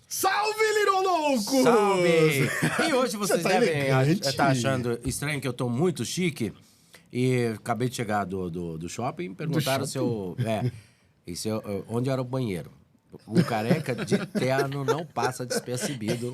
Salve, Little Loucos! Salve! E hoje vocês Você tá devem elegante. estar achando estranho que eu tô muito chique. E acabei de chegar do shopping, perguntaram se eu... onde era o banheiro. Um careca de terno não passa despercebido,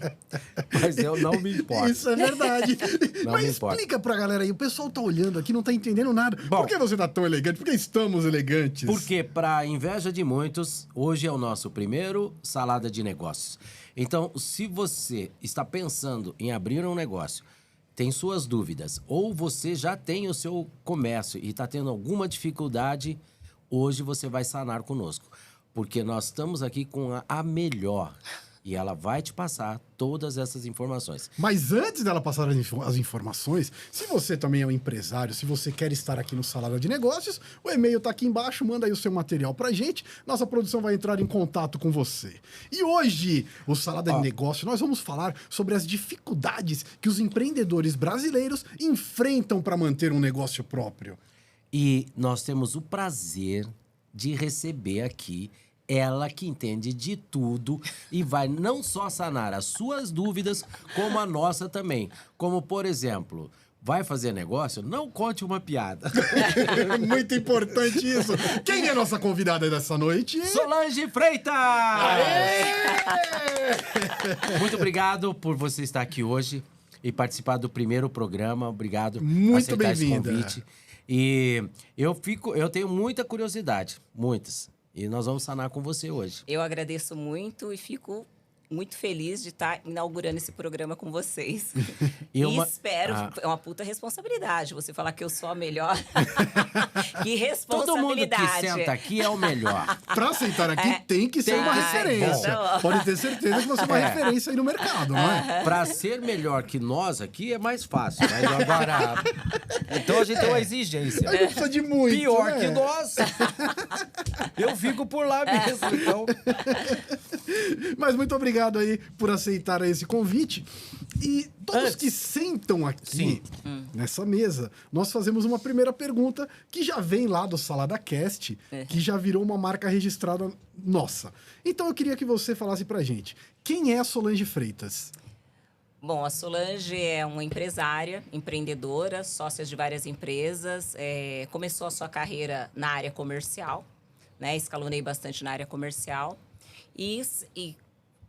mas eu não me importo. Isso é verdade. Não Mas me importa. explica pra galera aí, o pessoal tá olhando aqui, não tá entendendo nada. Bom. Por que você tá tão elegante? Por que estamos elegantes? Porque, para inveja de muitos, hoje é o nosso primeiro Salada de Negócios. Então, se você está pensando em abrir um negócio, tem suas dúvidas, ou você já tem o seu comércio e está tendo alguma dificuldade, hoje você vai sanar conosco. Porque nós estamos aqui com a melhor e ela vai te passar todas essas informações. Mas antes dela passar as informações, se você também é um empresário, se você quer estar aqui no Salada de Negócios, o e-mail tá aqui embaixo, manda aí o seu material pra gente, nossa produção vai entrar em contato com você. E hoje, o Salada de Negócios, nós vamos falar sobre as dificuldades que os empreendedores brasileiros enfrentam para manter um negócio próprio. E nós temos o prazer de receber aqui ela que entende de tudo e vai não só sanar as suas dúvidas, como a nossa também. Como, por exemplo, vai fazer negócio? Não conte uma piada. Muito importante isso. Quem é a nossa convidada dessa noite? Solange Freitas! Aê! Muito obrigado por você estar aqui hoje e participar do primeiro programa. Obrigado por Muito aceitar esse bem-vinda. convite. E eu tenho muita curiosidade, muitas. E nós vamos sanar com você hoje. Eu agradeço muito e fico muito feliz de estar inaugurando esse programa com vocês. E espero, é uma puta responsabilidade você falar que eu sou a melhor. Que Todo mundo responsabilidade. que senta aqui é o melhor. Pra sentar aqui tem que ser uma que ser referência. bom. Pode ter certeza que você é uma referência aí no mercado, não é? Pra ser melhor que nós aqui é mais fácil. Mas agora... Então a gente tem uma exigência. Aí não precisa de muito, Pior né? que nós. Eu fico por lá mesmo, então... Mas muito obrigado aí por aceitar esse convite. E todos que sentam aqui nessa mesa, nós fazemos uma primeira pergunta que já vem lá do Salada Cast, que já virou uma marca registrada nossa. Então eu queria que você falasse pra gente, quem é a Solange Freitas? Bom, a Solange é uma empresária, empreendedora, sócia de várias empresas. Começou a sua carreira na área comercial, né? Escalonei bastante na área comercial. E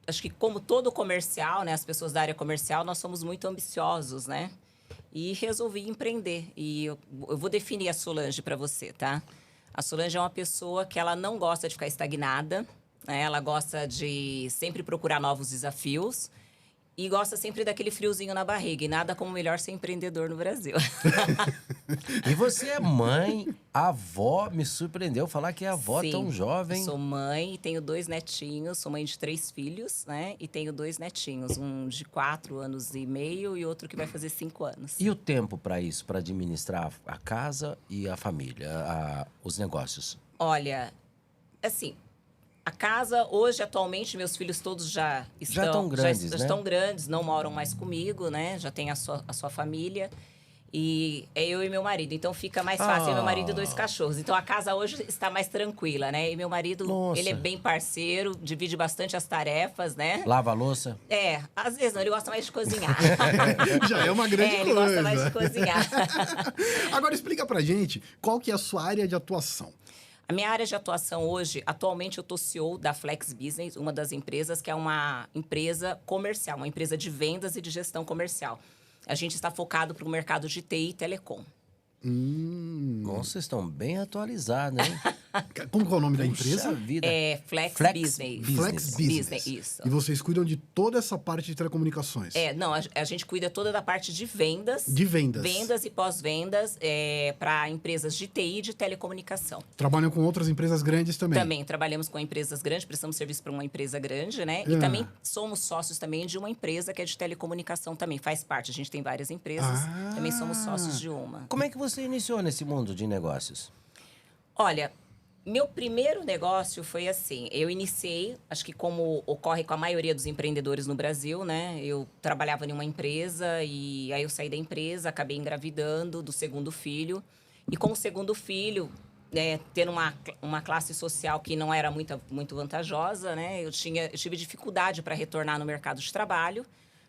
acho que como todo comercial, né? As pessoas da área comercial, nós somos muito ambiciosos, né? E resolvi empreender. E eu vou definir a Solange para você, tá? A Solange é uma pessoa que ela não gosta de ficar estagnada, né? Ela gosta de sempre procurar novos desafios. E gosta sempre daquele friozinho na barriga. E nada como melhor ser empreendedor no Brasil. E você é mãe, avó, me surpreendeu falar que é avó Sim, tão jovem. Sou mãe, tenho 2 netinhos, sou mãe de 3 filhos, né? E tenho 2 netinhos, um de 4 anos e meio e outro que vai fazer 5 anos. E o tempo para isso, para administrar a casa e a família, os negócios? Olha, assim, a casa, hoje, atualmente, meus filhos todos já estão grandes, já né? estão grandes, não moram mais comigo, né? Já tem a sua família. E é eu e meu marido, então fica mais fácil. Eu e meu marido e 2 cachorros. Então a casa hoje está mais tranquila, né? E meu marido, Nossa. ele é bem parceiro, divide bastante as tarefas, né? Lava a louça? Às vezes não, ele gosta mais de cozinhar. Já é uma grande ele coisa. gosta mais de cozinhar. Agora explica pra gente qual que é a sua área de atuação. A minha área de atuação hoje, atualmente eu tô CEO da Flex Business, uma das empresas que é uma empresa comercial, uma empresa de vendas e de gestão comercial. A gente está focado para o mercado de TI e telecom. Nossa, vocês estão bem atualizados, hein? Como que é o nome da Puxa empresa? vida. É Flex Flex Business. Flex Business. Isso. E vocês cuidam de toda essa parte de telecomunicações? Não, a gente cuida toda da parte de vendas. De vendas. Vendas e pós-vendas para empresas de TI e de telecomunicação. Trabalham com outras empresas grandes também? Também trabalhamos com empresas grandes, prestamos serviço para uma empresa grande, né? E também somos sócios também de uma empresa que é de telecomunicação também, faz parte. A gente tem várias empresas, também somos sócios de uma. Como é que você iniciou nesse mundo de negócios? Olha, meu primeiro negócio foi assim, eu iniciei, acho que como ocorre com a maioria dos empreendedores no Brasil, né? Eu trabalhava em uma empresa e aí eu saí da empresa, acabei engravidando do segundo filho. E com o segundo filho, tendo uma classe social que não era muito vantajosa, né? Eu tive dificuldade para retornar no mercado de trabalho,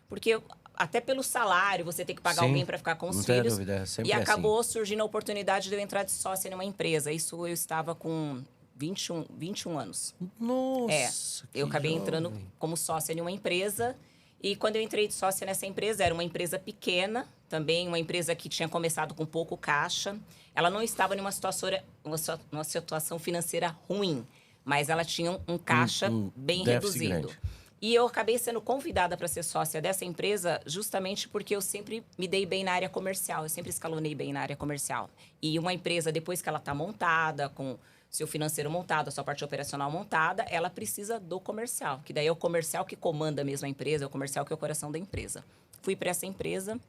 porque até pelo salário você tem que pagar Sim, alguém para ficar com os não tem filhos. dúvida, é sempre E acabou assim. surgindo a oportunidade de eu entrar de sócia numa empresa. Isso eu estava com 21 anos. Nossa, Eu que acabei entrando jovem. como sócia em uma empresa. E quando eu entrei de sócia nessa empresa, era uma empresa pequena, também uma empresa que tinha começado com pouco caixa. Ela não estava numa situação financeira ruim, mas ela tinha um caixa bem déficit reduzido. grande. E eu acabei sendo convidada para ser sócia dessa empresa justamente porque eu sempre me dei bem na área comercial, eu sempre escalonei bem na área comercial. E uma empresa, depois que ela está montada, com seu financeiro montado, a sua parte operacional montada, ela precisa do comercial, que daí é o comercial que comanda mesmo a empresa, é o comercial que é o coração da empresa. Fui para essa empresa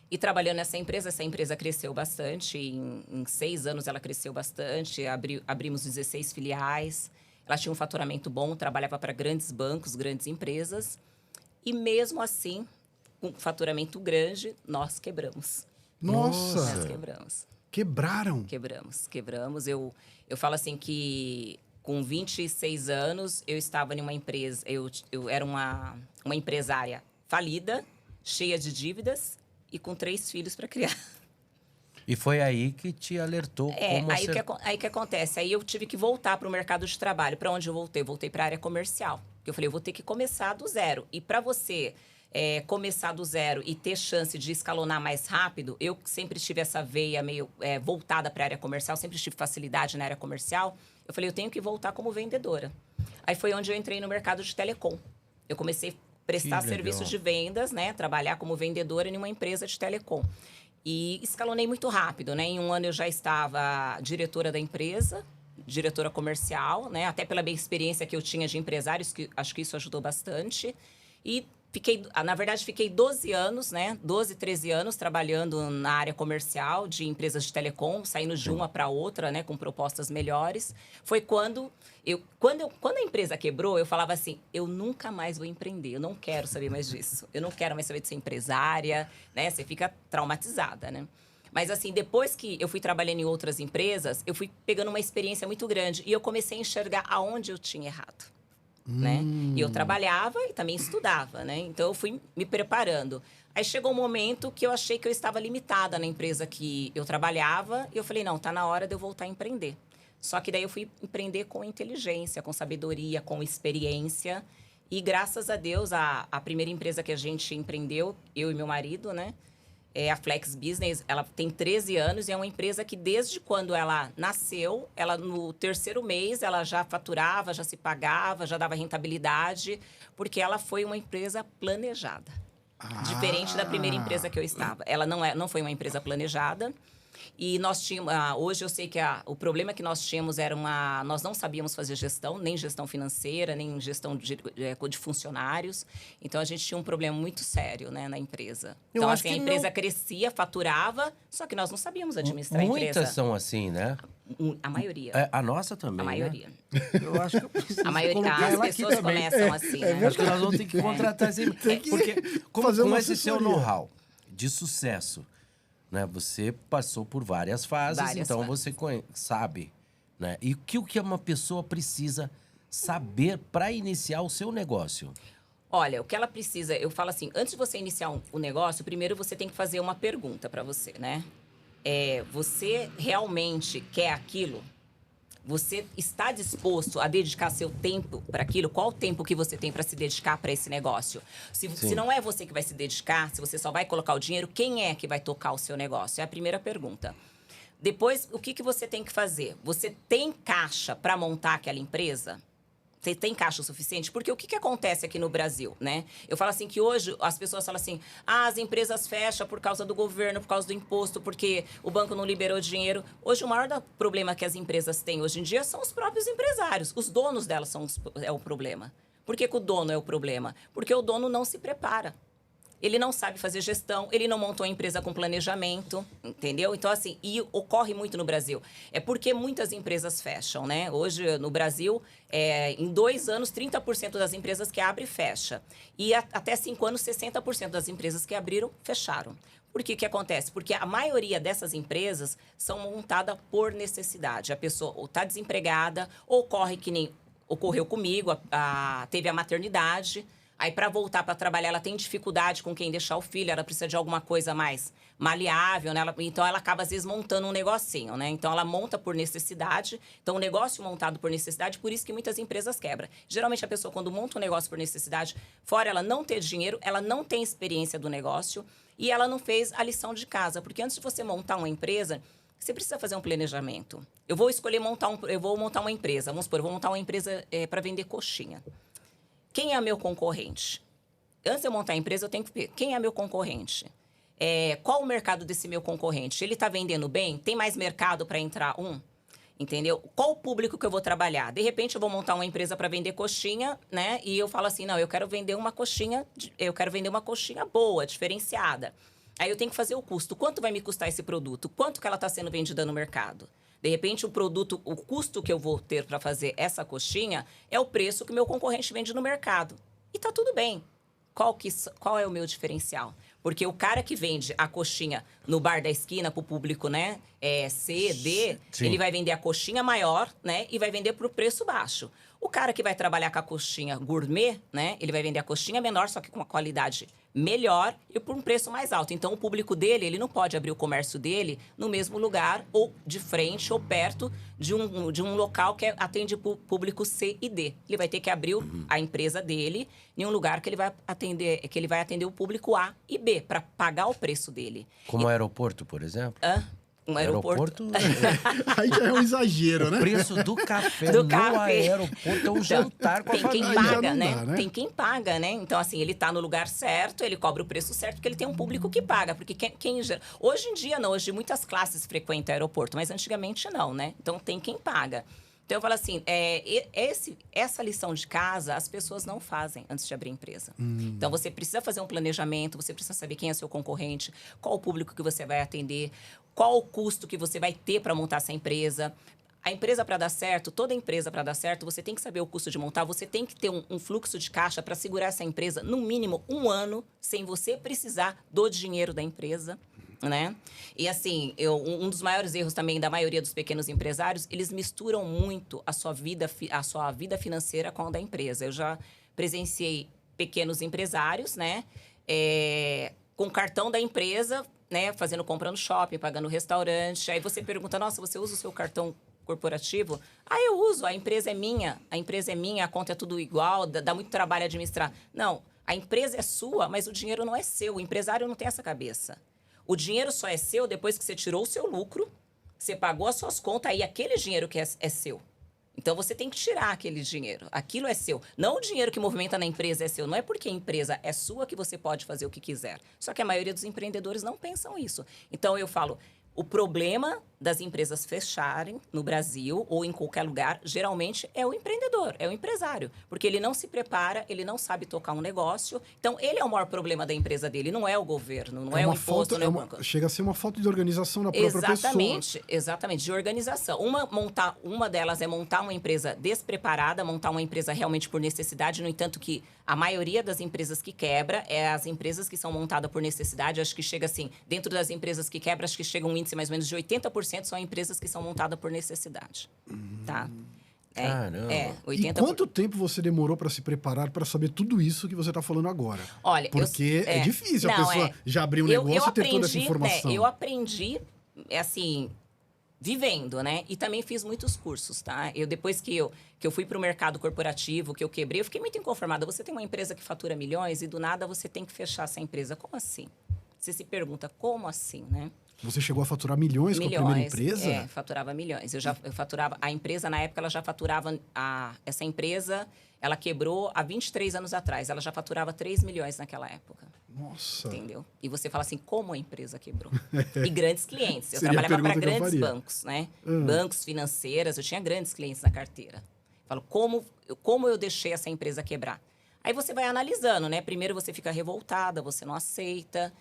e trabalhando nessa empresa, essa empresa cresceu bastante, em 6 anos ela cresceu bastante, abrimos 16 filiais, ela tinha um faturamento bom, trabalhava para grandes bancos, grandes empresas, e mesmo assim, com um faturamento grande, nós quebramos. Nossa! Nós quebramos. Quebraram. Quebramos. Eu falo assim que com 26 anos eu estava em uma empresa, eu era uma empresária falida, cheia de dívidas e com 3 filhos para criar. E foi aí que te alertou como Aí que acontece. Aí eu tive que voltar para o mercado de trabalho. Para onde eu voltei? Eu voltei para a área comercial. Porque eu falei, eu vou ter que começar do zero. E para você começar do zero e ter chance de escalonar mais rápido, eu sempre tive essa veia meio voltada para a área comercial, sempre tive facilidade na área comercial. Eu falei, eu tenho que voltar como vendedora. Aí foi onde eu entrei no mercado de telecom. Eu comecei a prestar serviços de vendas, né? Trabalhar como vendedora em uma empresa de telecom. E escalonei muito rápido, né? Em um ano eu já estava diretora da empresa, diretora comercial, né? Até pela minha experiência que eu tinha de empresários, que acho que isso ajudou bastante. E fiquei 12 anos, né? 12, 13 anos trabalhando na área comercial de empresas de telecom, saindo de uma para outra, né? Com propostas melhores. Foi quando a empresa quebrou, eu falava assim, eu nunca mais vou empreender, eu não quero saber mais disso. Eu não quero mais saber de ser empresária, né? Você fica traumatizada, né? Mas, assim, depois que eu fui trabalhando em outras empresas, eu fui pegando uma experiência muito grande e eu comecei a enxergar aonde eu tinha errado. Né? E eu trabalhava e também estudava, né? Então, eu fui me preparando. Aí, chegou um momento que eu achei que eu estava limitada na empresa que eu trabalhava. E eu falei, não, tá na hora de eu voltar a empreender. Só que daí eu fui empreender com inteligência, com sabedoria, com experiência. E, graças a Deus, a primeira empresa que a gente empreendeu, eu e meu marido, né? É a Flex Business, ela tem 13 anos e é uma empresa que desde quando ela nasceu, ela no 3º mês, ela já faturava, já se pagava, já dava rentabilidade, porque ela foi uma empresa planejada. Diferente da primeira empresa que eu estava. Ela não foi uma empresa planejada. E nós tínhamos, hoje eu sei que o problema que nós tínhamos era nós não sabíamos fazer gestão, nem gestão financeira, nem gestão de funcionários. Então, a gente tinha um problema muito sério, né, na empresa. Então, assim, a empresa crescia, faturava, só que nós não sabíamos administrar a empresa. Muitas são assim, né? A maioria. A nossa também, A maioria. Né? Eu acho que eu preciso A maioria, colocar as ela aqui pessoas também. começam assim, né? Acho que nós vamos ter que contratar esse... Porque fazer com uma esse seu assessoria. know-how de sucesso, né? Você passou por várias fases, então você sabe, né? E o que uma pessoa precisa saber para iniciar o seu negócio? Olha, o que ela precisa, eu falo assim, antes de você iniciar um negócio, primeiro você tem que fazer uma pergunta para você, né? Você realmente quer aquilo? Você está disposto a dedicar seu tempo para aquilo? Qual o tempo que você tem para se dedicar para esse negócio? Se não é você que vai se dedicar, se você só vai colocar o dinheiro, quem é que vai tocar o seu negócio? É a primeira pergunta. Depois, o que você tem que fazer? Você tem caixa para montar aquela empresa? Você tem caixa o suficiente? Porque o que acontece aqui no Brasil, né? Eu falo assim que hoje as pessoas falam assim, as empresas fecham por causa do governo, por causa do imposto, porque o banco não liberou dinheiro. Hoje o maior problema que as empresas têm hoje em dia são os próprios empresários. Os donos delas é o problema. Por que o dono é o problema? Porque o dono não se prepara. Ele não sabe fazer gestão, ele não montou a empresa com planejamento, entendeu? Então, assim, e ocorre muito no Brasil. É porque muitas empresas fecham, né? Hoje, no Brasil, em 2 anos, 30% das empresas que abrem, fecha. E até 5 anos, 60% das empresas que abriram, fecharam. Por que acontece? Porque a maioria dessas empresas são montadas por necessidade. A pessoa ou está desempregada, ou corre que nem ocorreu comigo, teve a maternidade. Aí, para voltar para trabalhar, ela tem dificuldade com quem deixar o filho, ela precisa de alguma coisa mais maleável, né? Então, ela acaba, às vezes, montando um negocinho, né? Então, ela monta por necessidade. Então, o negócio montado por necessidade, por isso que muitas empresas quebram. Geralmente, a pessoa, quando monta um negócio por necessidade, fora ela não ter dinheiro, ela não tem experiência do negócio e ela não fez a lição de casa. Porque antes de você montar uma empresa, você precisa fazer um planejamento. Eu vou montar uma empresa. Vamos supor, eu vou montar uma empresa para vender coxinha. Quem é meu concorrente? Antes de eu montar a empresa, eu tenho que ver quem é meu concorrente. Qual o mercado desse meu concorrente? Ele está vendendo bem? Tem mais mercado para entrar Entendeu? Qual o público que eu vou trabalhar? De repente, eu vou montar uma empresa para vender coxinha, né? E eu falo assim, não, eu quero vender uma coxinha boa, diferenciada. Aí eu tenho que fazer o custo. Quanto vai me custar esse produto? Quanto que ela está sendo vendida no mercado? De repente, o custo que eu vou ter para fazer essa coxinha é o preço que o meu concorrente vende no mercado. E tá tudo bem. Qual é o meu diferencial? Porque o cara que vende a coxinha no bar da esquina para o público, né? C, D, Sim. ele vai vender a coxinha maior, né? E vai vender por um preço baixo. O cara que vai trabalhar com a coxinha gourmet, né? Ele vai vender a coxinha menor, só que com uma qualidade melhor e por um preço mais alto. Então, o público dele, ele não pode abrir o comércio dele no mesmo lugar, ou de frente, ou perto de um local que atende público C e D. Ele vai ter que abrir a empresa dele em um lugar que ele vai atender o público A e B, para pagar o preço dele. Como o aeroporto, por exemplo? Um aeroporto. Aí já é um exagero, né? O preço do café Do no café. aeroporto é um jantar com a Tem quem família. já paga, não né? dá, né? Tem quem paga, né? Então, assim, ele tá no lugar certo, ele cobra o preço certo, porque ele tem um público que paga. Porque hoje em dia, não. Hoje, muitas classes frequentam aeroporto, mas antigamente não, né? Então, tem quem paga. Então, eu falo assim, essa lição de casa, as pessoas não fazem antes de abrir empresa. Então, você precisa fazer um planejamento, você precisa saber quem é seu concorrente, qual o público que você vai atender, qual o custo que você vai ter para montar essa empresa. A empresa para dar certo, toda empresa para dar certo, você tem que saber o custo de montar, você tem que ter um fluxo de caixa para segurar essa empresa, no mínimo 1 ano, sem você precisar do dinheiro da empresa. Né? E assim, um dos maiores erros também da maioria dos pequenos empresários, eles misturam muito a sua vida financeira com a da empresa. Eu já presenciei pequenos empresários, né? Com cartão da empresa, né? Fazendo compra no shopping, pagando restaurante. Aí você pergunta, nossa, você usa o seu cartão corporativo? Eu uso, a empresa é minha, a conta é tudo igual, dá muito trabalho administrar. Não, a empresa é sua, mas o dinheiro não é seu. O empresário não tem essa cabeça. O dinheiro só é seu depois que você tirou o seu lucro, você pagou as suas contas, aí aquele dinheiro que é seu. Então, você tem que tirar aquele dinheiro. Aquilo é seu. Não o dinheiro que movimenta na empresa é seu. Não é porque a empresa é sua que você pode fazer o que quiser. Só que a maioria dos empreendedores não pensam isso. Então, eu falo, o problema das empresas fecharem no Brasil ou em qualquer lugar, geralmente é o empreendedor, é o empresário. Porque ele não se prepara, ele não sabe tocar um negócio. Então, ele é o maior problema da empresa dele, não é o governo, não é o imposto, não é o banco. Chega a ser uma falta de organização na própria pessoa. Exatamente, de organização. Uma delas é montar uma empresa despreparada, montar uma empresa realmente por necessidade. No entanto, que a maioria das empresas que quebra é as empresas que são montadas por necessidade. Acho que chega assim, dentro das empresas que quebram, acho que chega um índice mais ou menos de 80% são empresas que são montadas por necessidade. Tá? Caramba. 80%. E quanto tempo você demorou para se preparar para saber tudo isso que você está falando agora? Olha, porque é difícil a pessoa já abrir um negócio e ter toda essa informação. Eu aprendi, assim, vivendo, né? E também fiz muitos cursos, tá? Depois que eu fui para o mercado corporativo, que eu quebrei, eu fiquei muito inconformada. Você tem uma empresa que fatura milhões e do nada você tem que fechar essa empresa. Como assim? Você se pergunta, como assim, né? Você chegou a faturar milhões com a primeira empresa? Faturava milhões. Eu faturava... A empresa, na época, ela já faturava... Essa empresa, ela quebrou há 23 anos atrás. Ela já faturava 3 milhões naquela época. Nossa. Entendeu? E você fala assim, como a empresa quebrou? E grandes clientes. Eu Seria trabalhava para que eu grandes faria. bancos, né? Bancos, financeiras. Eu tinha grandes clientes na carteira. Falo, como eu deixei essa empresa quebrar? Aí você vai analisando, né? Primeiro você fica revoltada, você não aceita...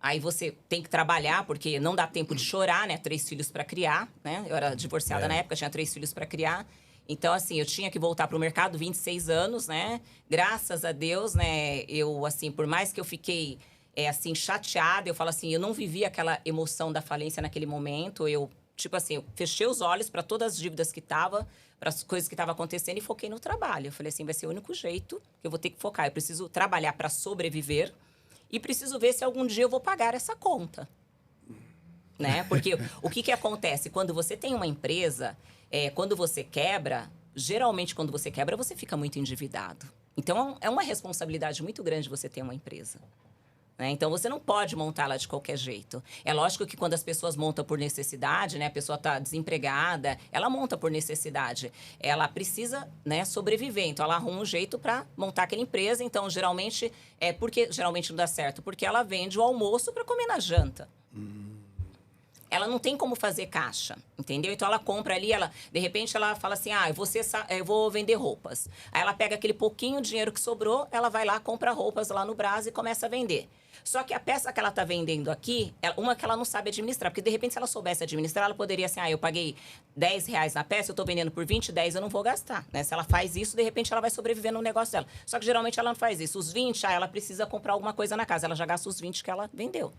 Aí você tem que trabalhar, porque não dá tempo de chorar, né? 3 filhos para criar, né? Eu era divorciada na época, tinha 3 filhos para criar. Então, assim, eu tinha que voltar para o mercado, 26 anos, né? Graças a Deus, né? Eu, assim, por mais que eu fiquei assim, chateada. Eu falo assim, eu não vivi aquela emoção da falência naquele momento. Eu, tipo assim, eu fechei os olhos para todas as dívidas que tava, para as coisas que estavam acontecendo e foquei no trabalho. Eu falei assim, vai ser o único jeito que eu vou ter que focar. Eu preciso trabalhar para sobreviver e preciso ver se algum dia eu vou pagar essa conta. Né? Porque o que acontece? Quando você tem uma empresa, quando você quebra, geralmente quando você quebra, você fica muito endividado. Então, é uma responsabilidade muito grande você ter uma empresa. Né? Então, você não pode montá-la de qualquer jeito. É lógico que quando as pessoas montam por necessidade, né? A pessoa está desempregada, ela monta por necessidade. Ela precisa, né, sobreviver. Então, ela arruma um jeito para montar aquela empresa. Então, geralmente, porque geralmente não dá certo? Porque ela vende o almoço para comer na janta. Ela não tem como fazer caixa, entendeu? Então, ela compra ali, de repente, ela fala assim, eu vou vender roupas. Aí, ela pega aquele pouquinho de dinheiro que sobrou, ela vai lá, compra roupas lá no Brás e começa a vender. Só que a peça que ela está vendendo aqui, uma que ela não sabe administrar. Porque, de repente, se ela soubesse administrar, ela poderia assim, eu paguei R$10 na peça, eu estou vendendo por 20, 10 eu não vou gastar. Né? Se ela faz isso, de repente, ela vai sobreviver no negócio dela. Só que, geralmente, ela não faz isso. Os 20, ela precisa comprar alguma coisa na casa. Ela já gasta os 20 que ela vendeu.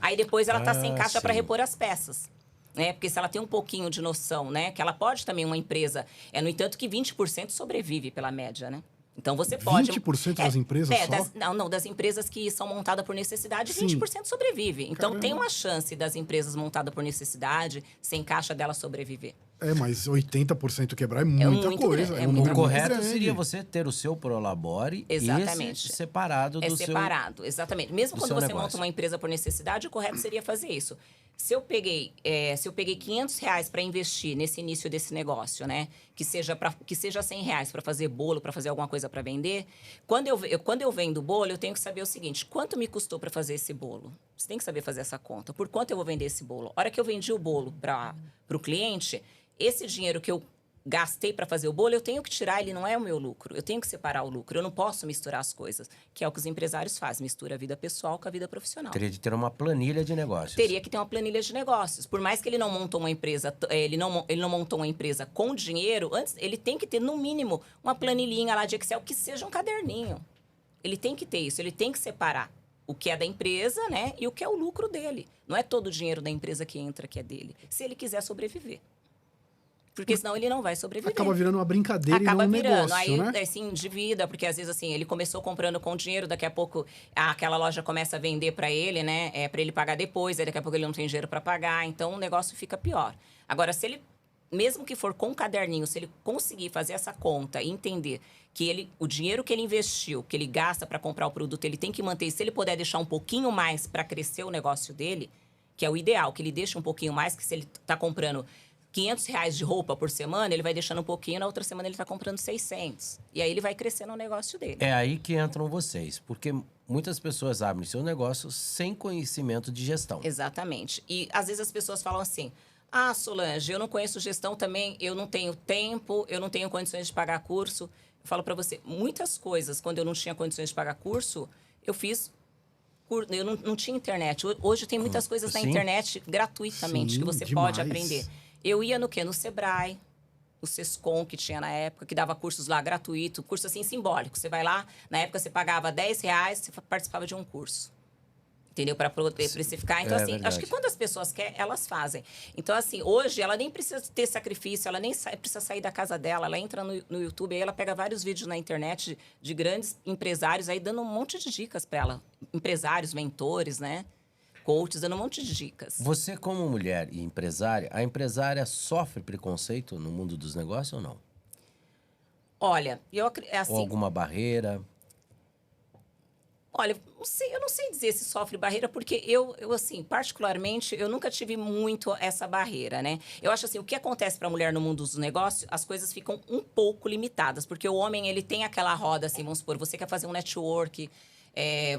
Aí depois ela tá sem caixa para repor as peças. Né? Porque se ela tem um pouquinho de noção, né? Que ela pode também, uma empresa... no entanto, que 20% sobrevive pela média, né? Então, você pode... 20% das empresas só? Das empresas que são montadas por necessidade, Sim. 20% sobrevive. Então, Caramba. tem uma chance das empresas montadas por necessidade, sem caixa dela sobreviver. Mas 80% quebrar é muita coisa. É um muito número O correto grande. seria você ter o seu Prolabore Exatamente. esse separado do seu... separado, exatamente. Mesmo do quando seu você negócio. monta uma empresa por necessidade, o correto seria fazer isso. Se eu peguei R$500 para investir nesse início desse negócio, né? Que seja R$100 para fazer bolo, para fazer alguma coisa para vender. Quando eu vendo bolo, eu tenho que saber o seguinte: quanto me custou para fazer esse bolo? Você tem que saber fazer essa conta. Por quanto eu vou vender esse bolo? A hora que eu vendi o bolo para o cliente, esse dinheiro que eu gastei para fazer o bolo, eu tenho que tirar, ele não é o meu lucro. Eu tenho que separar o lucro. Eu não posso misturar as coisas, que é o que os empresários fazem. Mistura a vida pessoal com a vida profissional. Teria de ter uma planilha de negócios. Teria que ter uma planilha de negócios. Por mais que ele não montou uma empresa, ele não montou uma empresa com dinheiro, antes ele tem que ter, no mínimo, uma planilhinha lá de Excel, que seja um caderninho. Ele tem que ter isso, ele tem que separar o que é da empresa, né, e o que é o lucro dele. Não é todo o dinheiro da empresa que entra que é dele, se ele quiser sobreviver. Porque senão ele não vai sobreviver. Acaba virando uma brincadeira e não um negócio, aí, né? assim, endivida, porque às vezes, assim, ele começou comprando com dinheiro, daqui a pouco aquela loja começa a vender para ele, né? Para ele pagar depois, aí daqui a pouco ele não tem dinheiro para pagar, então o negócio fica pior. Agora, se ele, mesmo que for com um caderninho, se ele conseguir fazer essa conta e entender que o dinheiro que ele investiu, que ele gasta para comprar o produto, ele tem que manter, e se ele puder deixar um pouquinho mais para crescer o negócio dele, que é o ideal, que ele deixe um pouquinho mais, que se ele está comprando R$500 de roupa por semana, ele vai deixando um pouquinho, na outra semana ele está comprando 600. E aí ele vai crescendo o negócio dele. É aí que entram vocês, porque muitas pessoas abrem seu negócio sem conhecimento de gestão. Exatamente. E às vezes as pessoas falam assim: Solange, eu não conheço gestão também, eu não tenho tempo, eu não tenho condições de pagar curso. Eu falo para você, muitas coisas, quando eu não tinha condições de pagar curso, eu fiz... Eu não tinha internet. Hoje tem muitas coisas na internet gratuitamente, que você pode aprender. Eu ia no quê? No Sebrae, no Sescom, que tinha na época, que dava cursos lá gratuito, curso assim simbólico. Você vai lá, na época você pagava R$10, você participava de um curso. Entendeu? Para poder precificar. Então, assim, verdade. acho que quando as pessoas querem, elas fazem. Então, assim, hoje ela nem precisa ter sacrifício, ela nem precisa sair da casa dela. Ela entra no YouTube, aí ela pega vários vídeos na internet de grandes empresários, aí dando um monte de dicas para ela. Empresários, mentores, né? Coaches, dando um monte de dicas. Você, como mulher e empresária, a empresária sofre preconceito no mundo dos negócios ou não? Olha, assim... Ou alguma barreira? Olha, eu não sei dizer se sofre barreira, porque eu assim, particularmente, eu nunca tive muito essa barreira, né? Eu acho assim, o que acontece para a mulher no mundo dos negócios, as coisas ficam um pouco limitadas, porque o homem, ele tem aquela roda, assim, vamos supor, você quer fazer um network,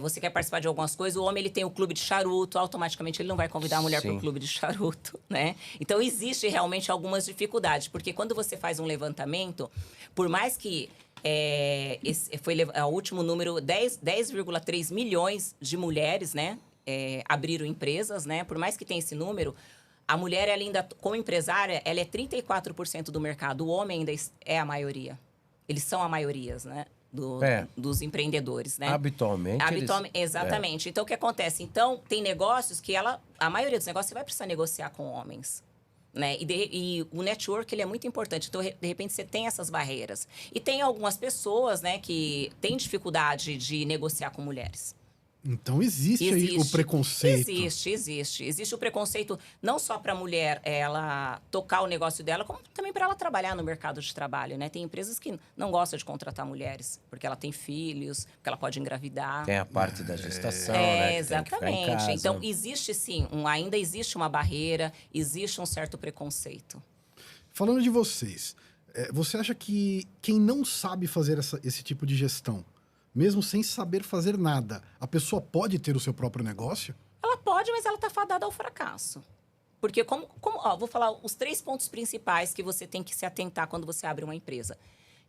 você quer participar de algumas coisas, o homem, ele tem o clube de charuto, automaticamente ele não vai convidar a mulher para o clube de charuto, né? Então, existe realmente algumas dificuldades, porque quando você faz um levantamento, por mais que esse foi o último número, 10,3 milhões de mulheres, né, abriram empresas, né? Por mais que tenha esse número, a mulher, ela ainda, como empresária, ela é 34% do mercado. O homem ainda é a maioria. Eles são a maioria, né? dos empreendedores, né? Habitualmente. Exatamente. Então, o que acontece? Então, tem negócios que a maioria dos negócios você vai precisar negociar com homens. Né? E o network ele é muito importante. Então, de repente, você tem essas barreiras. E tem algumas pessoas, né, que têm dificuldade de negociar com mulheres. Então existe aí o preconceito. Existe o preconceito não só para a mulher ela tocar o negócio dela, como também para ela trabalhar no mercado de trabalho, né? Tem empresas que não gostam de contratar mulheres, porque ela tem filhos, porque ela pode engravidar. Tem a parte da gestação, né? Exatamente. Então existe sim, ainda existe uma barreira, existe um certo preconceito. Falando de vocês, você acha que quem não sabe fazer esse tipo de gestão, mesmo sem saber fazer nada, a pessoa pode ter o seu próprio negócio? Ela pode, mas ela está fadada ao fracasso. Porque, vou falar os 3 pontos principais que você tem que se atentar quando você abre uma empresa.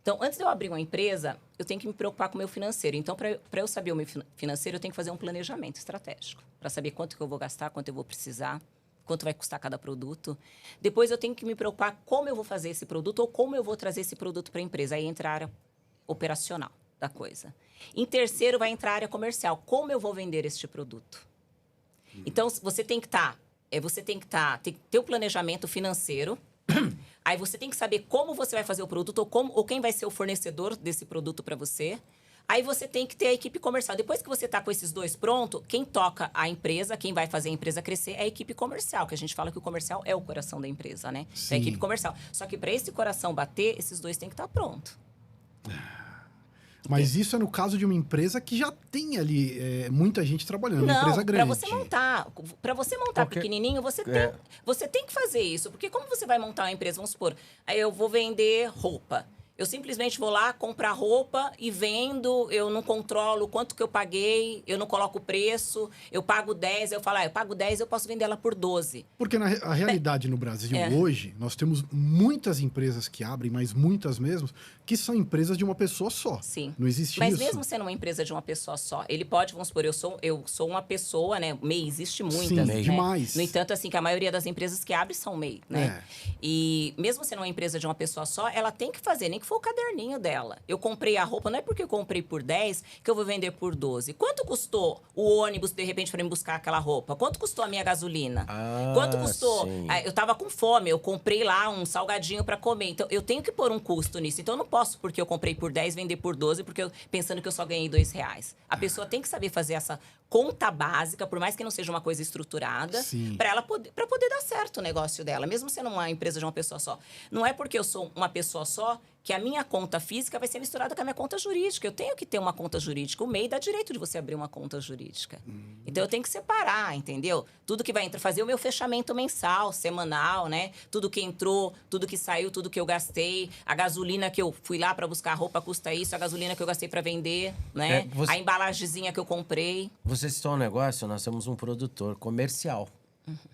Então, antes de eu abrir uma empresa, eu tenho que me preocupar com o meu financeiro. Então, para eu saber o meu financeiro, eu tenho que fazer um planejamento estratégico. Para saber quanto que eu vou gastar, quanto eu vou precisar, quanto vai custar cada produto. Depois, eu tenho que me preocupar como eu vou fazer esse produto ou como eu vou trazer esse produto para a empresa. Aí entra a área operacional da coisa. Em terceiro, vai entrar a área comercial. Como eu vou vender este produto? Então, você tem que tem que ter o planejamento financeiro. Aí você tem que saber como você vai fazer o produto ou quem vai ser o fornecedor desse produto para você. Aí você tem que ter a equipe comercial. Depois que você está com esses 2 prontos, quem toca a empresa, quem vai fazer a empresa crescer é a equipe comercial, que a gente fala que o comercial é o coração da empresa, né? É a equipe comercial. Só que para esse coração bater, esses 2 têm que estar prontos. Mas isso é no caso de uma empresa que já tem ali muita gente trabalhando, uma empresa grande. Para você montar pequenininho, você tem que fazer isso. Porque como você vai montar uma empresa, vamos supor, aí eu vou vender roupa. Eu simplesmente vou lá comprar roupa e vendo, eu não controlo quanto que eu paguei, eu não coloco o preço, eu pago 10, eu falo, eu pago 10, eu posso vender ela por 12. Porque a realidade no Brasil hoje, nós temos muitas empresas que abrem, mas muitas mesmo, que são empresas de uma pessoa só. Sim. Não existe mas isso. Mas mesmo sendo uma empresa de uma pessoa só, ele pode, vamos supor, eu sou uma pessoa, né? MEI, existe muitas. Sim, né? demais. No entanto, assim, que a maioria das empresas que abrem são MEI, né? E mesmo sendo uma empresa de uma pessoa só, ela tem que fazer, nem que for o caderninho dela. Eu comprei a roupa, não é porque eu comprei por 10 que eu vou vender por 12. Quanto custou o ônibus, de repente, para me buscar aquela roupa? Quanto custou a minha gasolina? Quanto custou? Eu tava com fome, eu comprei lá um salgadinho para comer. Então, eu tenho que pôr um custo nisso. Então, eu não posso, porque eu comprei por 10, vender por 12, pensando que eu só ganhei R$2. A pessoa tem que saber fazer essa conta básica, por mais que não seja uma coisa estruturada, para poder dar certo o negócio dela, mesmo sendo uma empresa de uma pessoa só. Não é porque eu sou uma pessoa só que a minha conta física vai ser misturada com a minha conta jurídica. Eu tenho que ter uma conta jurídica. O MEI dá direito de você abrir uma conta jurídica. Então, eu tenho que separar, entendeu? Tudo que vai entrar, fazer o meu fechamento mensal, semanal, né? Tudo que entrou, tudo que saiu, tudo que eu gastei. A gasolina que eu fui lá para buscar a roupa custa isso. A gasolina que eu gastei para vender, né? A embalagenzinha que eu comprei. Você citou um negócio, nós temos um produtor comercial.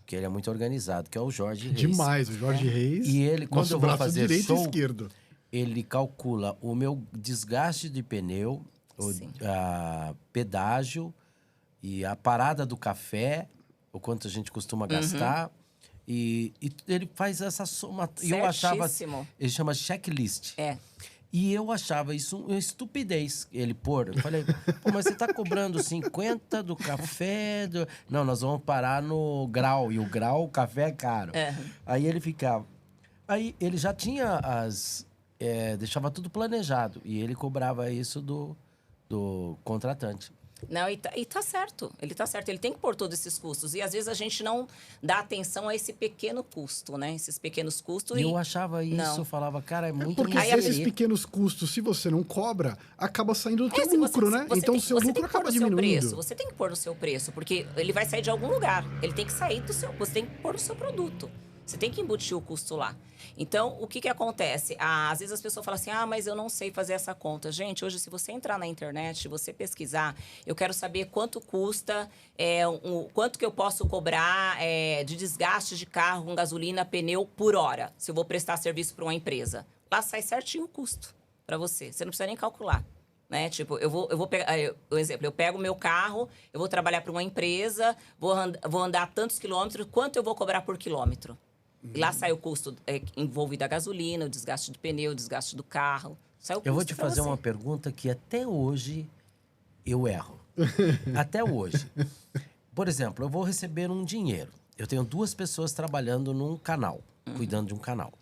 Que ele é muito organizado, que é o Jorge Reis. Demais, o Jorge Reis. E ele, quando eu vou fazer direito show, e esquerdo. Ele calcula o meu desgaste de pneu, pedágio e a parada do café, o quanto a gente costuma gastar. E ele faz essa soma. E eu achava. Ele chama checklist. E eu achava isso uma estupidez, ele pôr. Eu falei, mas você tá cobrando 50 do café? Não, nós vamos parar no grau. E o grau, o café é caro. Aí ele ficava... Aí ele já tinha deixava tudo planejado. E ele cobrava isso do contratante. Não, e tá certo. Ele tá certo. Ele tem que pôr todos esses custos. E às vezes a gente não dá atenção a esse pequeno custo, né? Esses pequenos custos. E eu achava isso, eu falava, cara, é muito... Porque esses pequenos custos, se você não cobra, acaba saindo do teu lucro, né? Então o seu lucro acaba diminuindo. Você tem que pôr no seu preço, porque ele vai sair de algum lugar. Ele tem que sair do seu... Você tem que pôr no seu produto. Você tem que embutir o custo lá. Então, o que acontece? Às vezes as pessoas falam assim, mas eu não sei fazer essa conta. Gente, hoje, se você entrar na internet, você pesquisar, eu quero saber quanto custa, quanto que eu posso cobrar de desgaste de carro com gasolina, pneu por hora, se eu vou prestar serviço para uma empresa. Lá sai certinho o custo para você. Você não precisa nem calcular. Né? Tipo, eu vou pegar, por exemplo, eu pego o meu carro, eu vou trabalhar para uma empresa, vou andar tantos quilômetros, quanto eu vou cobrar por quilômetro? E lá sai o custo envolvido a gasolina, o desgaste do pneu, o desgaste do carro, Sai o custo Eu vou te pra fazer você. uma pergunta que até hoje eu erro. Até hoje. Por exemplo, eu vou receber um dinheiro. Eu tenho 2 pessoas trabalhando num canal, cuidando de um canal.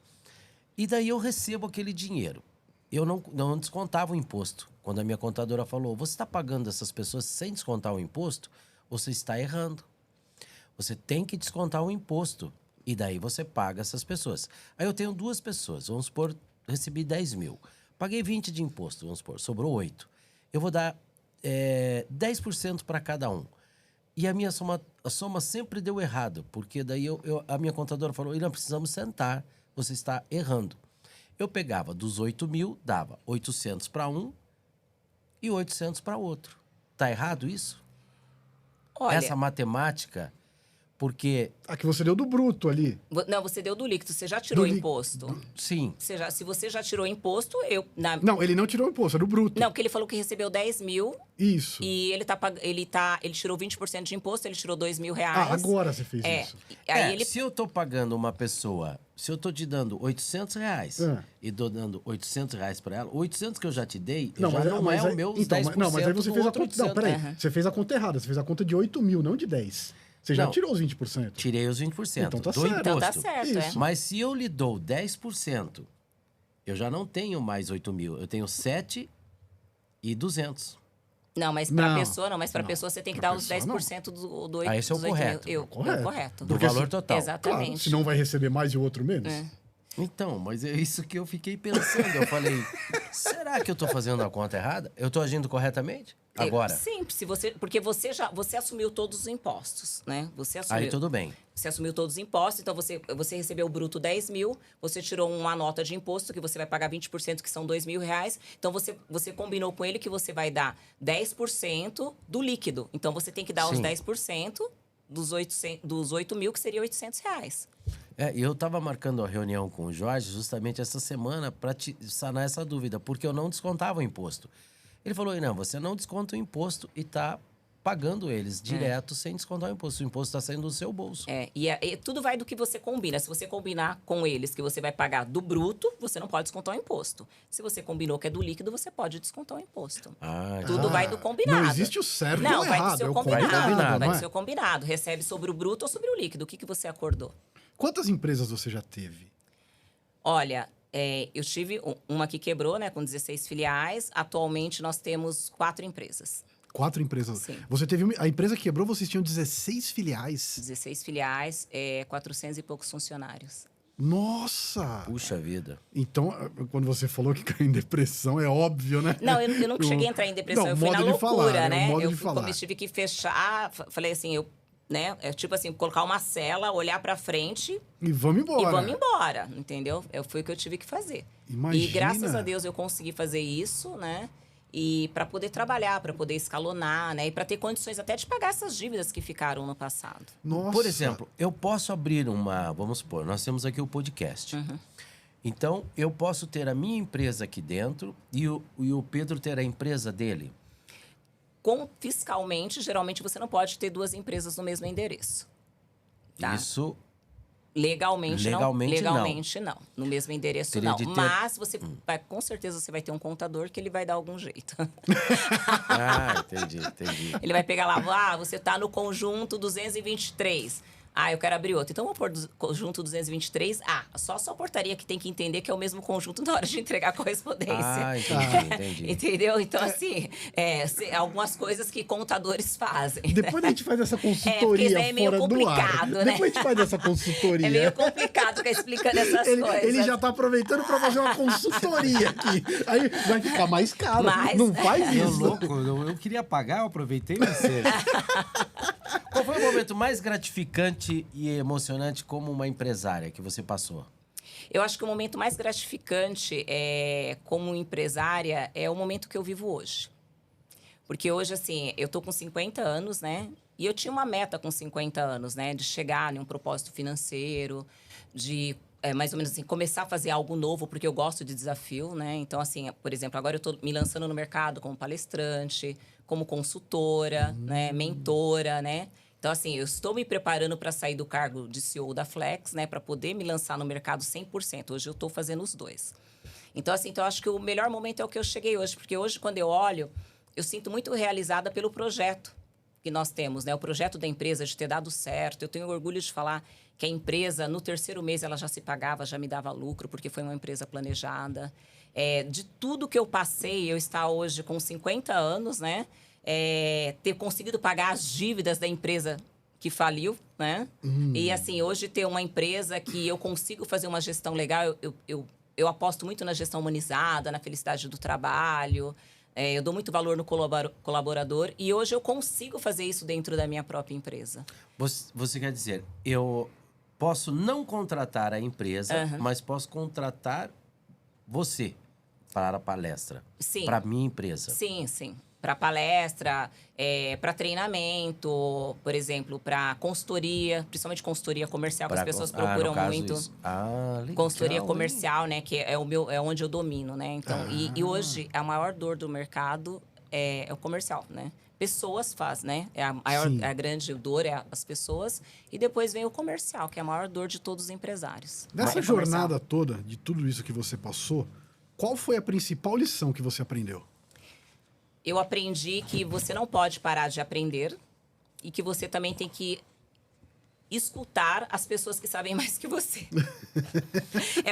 E daí eu recebo aquele dinheiro. Eu não descontava o imposto. Quando a minha contadora falou, você está pagando essas pessoas sem descontar o imposto? Você está errando. Você tem que descontar o imposto. E daí você paga essas pessoas. Aí eu tenho 2 pessoas. Vamos supor, recebi 10 mil. Paguei 20 de imposto, vamos supor. Sobrou 8. Eu vou dar 10% para cada um. E a minha soma sempre deu errado. Porque daí a minha contadora falou, não precisamos sentar. Você está errando. Eu pegava dos 8 mil, dava 800 para um e 800 para outro. Tá errado isso? Olha, Essa matemática, porque... A que você deu do bruto ali. não, você deu do líquido, você já tirou o Do imposto. Sim. Se você já tirou imposto, Não, ele não tirou o imposto, é do bruto. Não, porque ele falou que recebeu 10 mil Isso. e ele tirou 20% de imposto, ele tirou 2 mil reais. Ah, agora você fez isso. Aí ele Se eu tô pagando uma pessoa, se eu tô te dando 800 reais e tô dando 800 reais para ela, 800 que eu já te dei, não é o meu 10% Não, mas aí você do fez a outro conta... Não, 800. peraí. Você fez a conta errada. Você fez a conta de 8 mil, não de 10. Você já Não. tirou os 20%. Tirei os 20% Então tá do certo. imposto. Então tá certo, Isso. Mas se eu lhe dou 10%, eu já não tenho mais 8 mil. Eu tenho 7.200. Não, mas para Não, pessoa não, mas para não. pessoa você tem que Pra dar os pessoa, 10% do 8 esse é o dos 8 correto. mil. Correto. Correto. Do Porque valor se- total. Exatamente. Claro, senão vai receber mais e o outro menos. Então, mas é isso que eu fiquei pensando. Eu falei, será que eu tô fazendo a conta errada? Eu tô agindo corretamente? Agora. Sim, porque você assumiu todos os impostos, né? Aí tudo bem. Você assumiu todos os impostos, então você recebeu o bruto 10 mil, você tirou uma nota de imposto que você vai pagar 20%, que são 2 mil reais. Então você combinou com ele que você vai dar 10% do líquido. Então você tem que dar os Sim. 10% dos 8 mil, que seria 800 reais. E eu estava marcando a reunião com o Jorge justamente essa semana para sanar essa dúvida, porque eu não descontava o imposto. Ele falou, não, você não desconta o imposto e está pagando eles direto sem descontar o imposto. O imposto está saindo do seu bolso. E tudo vai do que você combina. Se você combinar com eles que você vai pagar do bruto, você não pode descontar o imposto. Se você combinou que é do líquido, você pode descontar o imposto. Tudo vai do combinado. Não existe o certo Não, ou vai errado. do seu é o combinado. combinado, Vai não do é? seu combinado. Recebe sobre o bruto ou sobre o líquido. O que você acordou? Quantas empresas você já teve? Olha, eu tive uma que quebrou, né, com 16 filiais. Atualmente, nós temos 4 empresas. 4 empresas. Sim. Você teve a empresa que quebrou, vocês tinham 16 filiais. 16 filiais, 400 e poucos funcionários. Nossa! Puxa vida. Então, quando você falou que caiu em depressão, é óbvio, né? Não, eu nunca cheguei a entrar em depressão. Não, Eu fui na modo de loucura, falar, né? modo Eu de falar. tive que fechar, falei assim, tipo assim, colocar uma cela, olhar pra frente E vamos embora. e vamos embora, entendeu? Foi o que eu tive que fazer. Imagina. E graças a Deus eu consegui fazer isso, né? E para poder trabalhar, para poder escalonar, né? E para ter condições até de pagar essas dívidas que ficaram no passado. Nossa. Por exemplo, eu posso abrir vamos supor, nós temos aqui o podcast. Então, eu posso ter a minha empresa aqui dentro e o Pedro ter a empresa dele. Fiscalmente, geralmente você não pode ter 2 empresas no mesmo endereço. Tá? Isso Legalmente não. não. No mesmo endereço, Teria não. de ter- Mas com certeza você vai ter um contador que ele vai dar algum jeito. Entendi. Ele vai pegar lá, você tá no conjunto 223. Eu quero abrir outro. Então, vamos pôr conjunto 223. Só a sua portaria que tem que entender que é o mesmo conjunto na hora de entregar a correspondência. Entendi. Entendeu? Então, assim, algumas coisas que contadores fazem. Depois a gente faz essa porque consultoria isso aí é meio fora do ar. complicado, né? Depois a gente faz essa consultoria. É meio complicado ficar explicando essas coisas. Ele já tá aproveitando para fazer uma consultoria aqui. Aí vai ficar mais caro. Mas- Não faz Eu isso. louco, eu queria pagar, eu aproveitei você. Qual foi o momento mais gratificante e emocionante como uma empresária que você passou? Eu acho que o momento mais gratificante como empresária é o momento que eu vivo hoje. Porque hoje, assim, eu tô com 50 anos, né? E eu tinha uma meta com 50 anos, né? De chegar em um propósito financeiro, de mais ou menos assim, começar a fazer algo novo, porque eu gosto de desafio, né? Então, assim, por exemplo, agora eu tô me lançando no mercado como palestrante, como consultora, né? Mentora, né? Então, assim, eu estou me preparando para sair do cargo de CEO da Flex, né? Para poder me lançar no mercado 100%. Hoje eu estou fazendo os 2. Então, assim, então, eu acho que o melhor momento é o que eu cheguei hoje. Porque hoje, quando eu olho, eu sinto muito realizada pelo projeto que nós temos, né? O projeto da empresa de ter dado certo. Eu tenho orgulho de falar que a empresa, no 3º mês, ela já se pagava, já me dava lucro, porque foi uma empresa planejada. De tudo que eu passei, eu estar hoje com 50 anos, né? Ter conseguido pagar as dívidas da empresa que faliu, né? E, assim, hoje ter uma empresa que eu consigo fazer uma gestão legal, eu aposto muito na gestão humanizada, na felicidade do trabalho. Eu dou muito valor no colaborador e hoje eu consigo fazer isso dentro da minha própria empresa. Você quer dizer, eu posso não contratar a empresa, mas posso contratar você para a palestra. Sim. Para a minha empresa. Sim, sim. Para palestra, para treinamento, por exemplo, para consultoria, principalmente consultoria comercial, que as pessoas procuram muito. Legal, consultoria comercial, né? Que é onde eu domino, né? Então, e hoje a maior dor do mercado é o comercial, né? Pessoas faz, né? A grande dor é as pessoas. E depois vem o comercial, que é a maior dor de todos os empresários. Nessa jornada toda, de tudo isso que você passou, qual foi a principal lição que você aprendeu? Eu aprendi que você não pode parar de aprender e que você também tem que escutar as pessoas que sabem mais que você.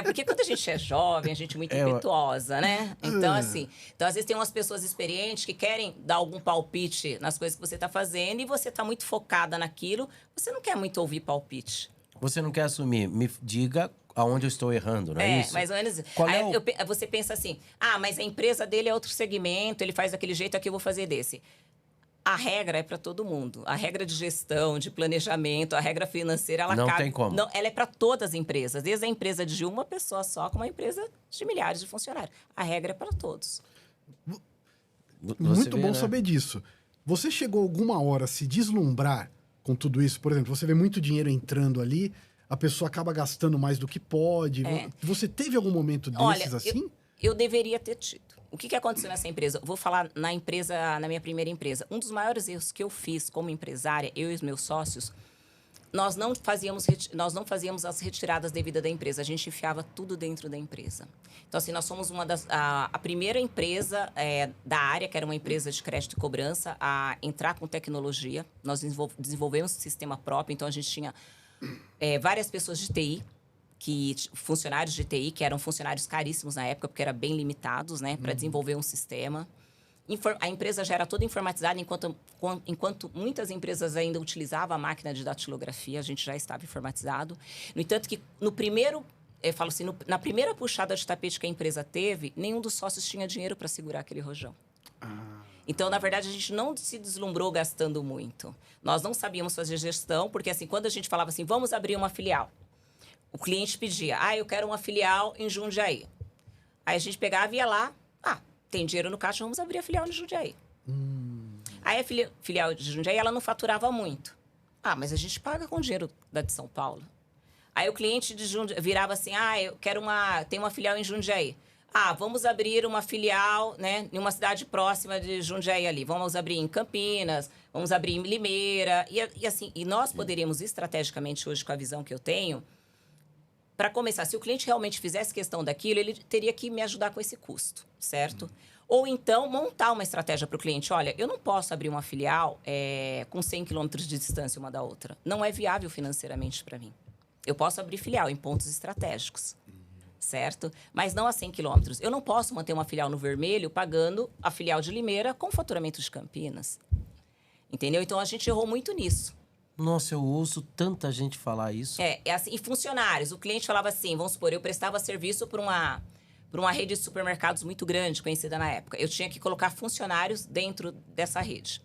Porque quando a gente é jovem, a gente é muito impetuosa, né? Então, assim, às vezes tem umas pessoas experientes que querem dar algum palpite nas coisas que você está fazendo e você está muito focada naquilo, você não quer muito ouvir palpite. Você não quer assumir. Me diga aonde eu estou errando, não é isso? Mais ou menos. Você pensa assim, mas a empresa dele é outro segmento, ele faz daquele jeito, aqui eu vou fazer desse. A regra é para todo mundo. A regra de gestão, de planejamento, a regra financeira, ela não tem como. Não, ela é para todas as empresas. Desde a empresa de uma pessoa só, como a empresa de milhares de funcionários. A regra é para todos. Muito bom saber disso. Você chegou alguma hora a se deslumbrar com tudo isso? Por exemplo, você vê muito dinheiro entrando ali, a pessoa acaba gastando mais do que pode. Você teve algum momento desses assim? Eu deveria ter tido. O que aconteceu nessa empresa? Eu vou falar na minha primeira empresa. Um dos maiores erros que eu fiz como empresária, eu e os meus sócios, nós não fazíamos as retiradas devidas da empresa. A gente enfiava tudo dentro da empresa. Então, assim, nós somos a primeira empresa da área, que era uma empresa de crédito e cobrança, a entrar com tecnologia. Nós desenvolvemos um sistema próprio, então a gente tinha várias pessoas de TI, funcionários de TI, que eram funcionários caríssimos na época, porque eram bem limitados, né, para desenvolver um sistema. A empresa já era toda informatizada, enquanto muitas empresas ainda utilizavam a máquina de datilografia, a gente já estava informatizado. No entanto, que no primeiro, na primeira puxada de tapete que a empresa teve, nenhum dos sócios tinha dinheiro para segurar aquele rojão. Então, na verdade, a gente não se deslumbrou gastando muito. Nós não sabíamos fazer gestão, porque assim, quando a gente falava assim, vamos abrir uma filial, o cliente pedia, eu quero uma filial em Jundiaí. Aí a gente pegava e ia lá, tem dinheiro no caixa, vamos abrir a filial em Jundiaí. Aí a filial de Jundiaí, ela não faturava muito. Mas a gente paga com dinheiro da de São Paulo. Aí o cliente de Jundiaí virava assim, tem uma filial em Jundiaí. Vamos abrir uma filial, né, em uma cidade próxima de Jundiaí ali. Vamos abrir em Campinas, vamos abrir em Limeira. E nós poderíamos, estrategicamente, hoje, com a visão que eu tenho, para começar, se o cliente realmente fizesse questão daquilo, ele teria que me ajudar com esse custo, certo? Ou então, montar uma estratégia para o cliente. Olha, eu não posso abrir uma filial com 100 quilômetros de distância uma da outra. Não é viável financeiramente para mim. Eu posso abrir filial em pontos estratégicos, certo? Mas não a 100 quilômetros. Eu não posso manter uma filial no vermelho pagando a filial de Limeira com faturamento de Campinas. Entendeu? Então, a gente errou muito nisso. Nossa, eu ouço tanta gente falar isso. Assim, e funcionários. O cliente falava assim, vamos supor, eu prestava serviço para uma rede de supermercados muito grande, conhecida na época. Eu tinha que colocar funcionários dentro dessa rede.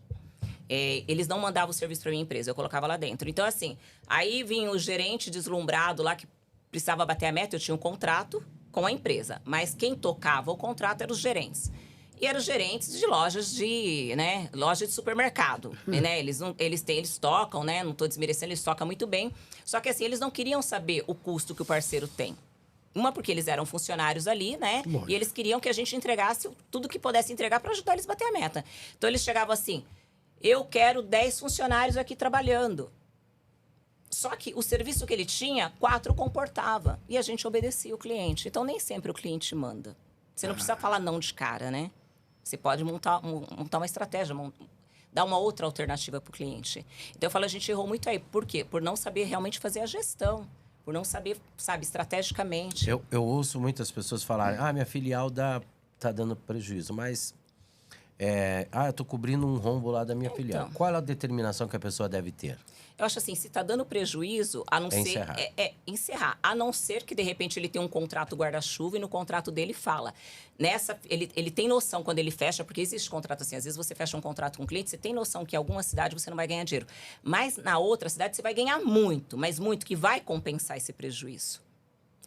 Eles não mandavam o serviço para minha empresa, eu colocava lá dentro. Então, assim, aí vinha o gerente deslumbrado lá, que precisava bater a meta, eu tinha um contrato com a empresa. Mas quem tocava o contrato eram os gerentes. E eram gerentes de lojas de supermercado, né? Eles tocam, né? Não estou desmerecendo, eles tocam muito bem. Só que assim, eles não queriam saber o custo que o parceiro tem. Porque eles eram funcionários ali, né? Lógico. E eles queriam que a gente entregasse tudo que pudesse entregar para ajudar eles a bater a meta. Então, eles chegavam assim, eu quero 10 funcionários aqui trabalhando. Só que o serviço que ele tinha, 4 comportava. E a gente obedecia o cliente. Então, nem sempre o cliente manda. Você não precisa falar não de cara, né? Você pode montar uma estratégia, dar uma outra alternativa para o cliente. Então, eu falo, a gente errou muito aí. Por quê? Por não saber realmente fazer a gestão. Por não saber, sabe, estrategicamente. Eu ouço muitas pessoas falarem, minha filial tá dando prejuízo, mas... eu tô cobrindo um rombo lá da minha filial. Qual é a determinação que a pessoa deve ter? Eu acho assim, se tá dando prejuízo, a não ser... Encerrar. Encerrar. A não ser que, de repente, ele tenha um contrato guarda-chuva e no contrato dele fala. Ele tem noção quando ele fecha, porque existe contrato assim. Às vezes você fecha um contrato com um cliente, você tem noção que em alguma cidade você não vai ganhar dinheiro. Mas na outra cidade você vai ganhar muito, mas muito, que vai compensar esse prejuízo.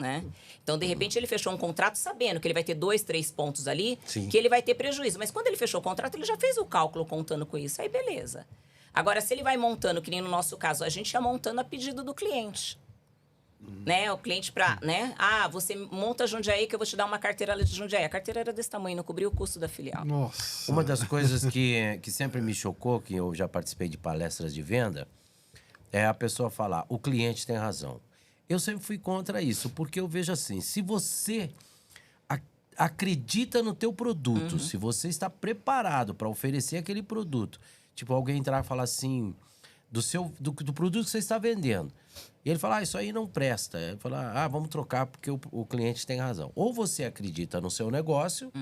Né? Então, de repente, ele fechou um contrato sabendo que ele vai ter 2, 3 pontos ali, Sim. que ele vai ter prejuízo. Mas quando ele fechou o contrato, ele já fez o cálculo contando com isso. Aí, beleza. Agora, se ele vai montando, que nem no nosso caso, a gente ia montando a pedido do cliente. Né? O cliente para, né? Você monta Jundiaí que eu vou te dar uma carteira de Jundiaí. A carteira era desse tamanho, não cobria o custo da filial. Nossa. Uma das coisas que sempre me chocou, que eu já participei de palestras de venda, é a pessoa falar, o cliente tem razão. Eu sempre fui contra isso, porque eu vejo assim, se você acredita no teu produto, se você está preparado para oferecer aquele produto, tipo, alguém entrar e falar assim, do produto que você está vendendo, e ele fala, isso aí não presta. Ele fala, vamos trocar porque o cliente tem razão. Ou você acredita no seu negócio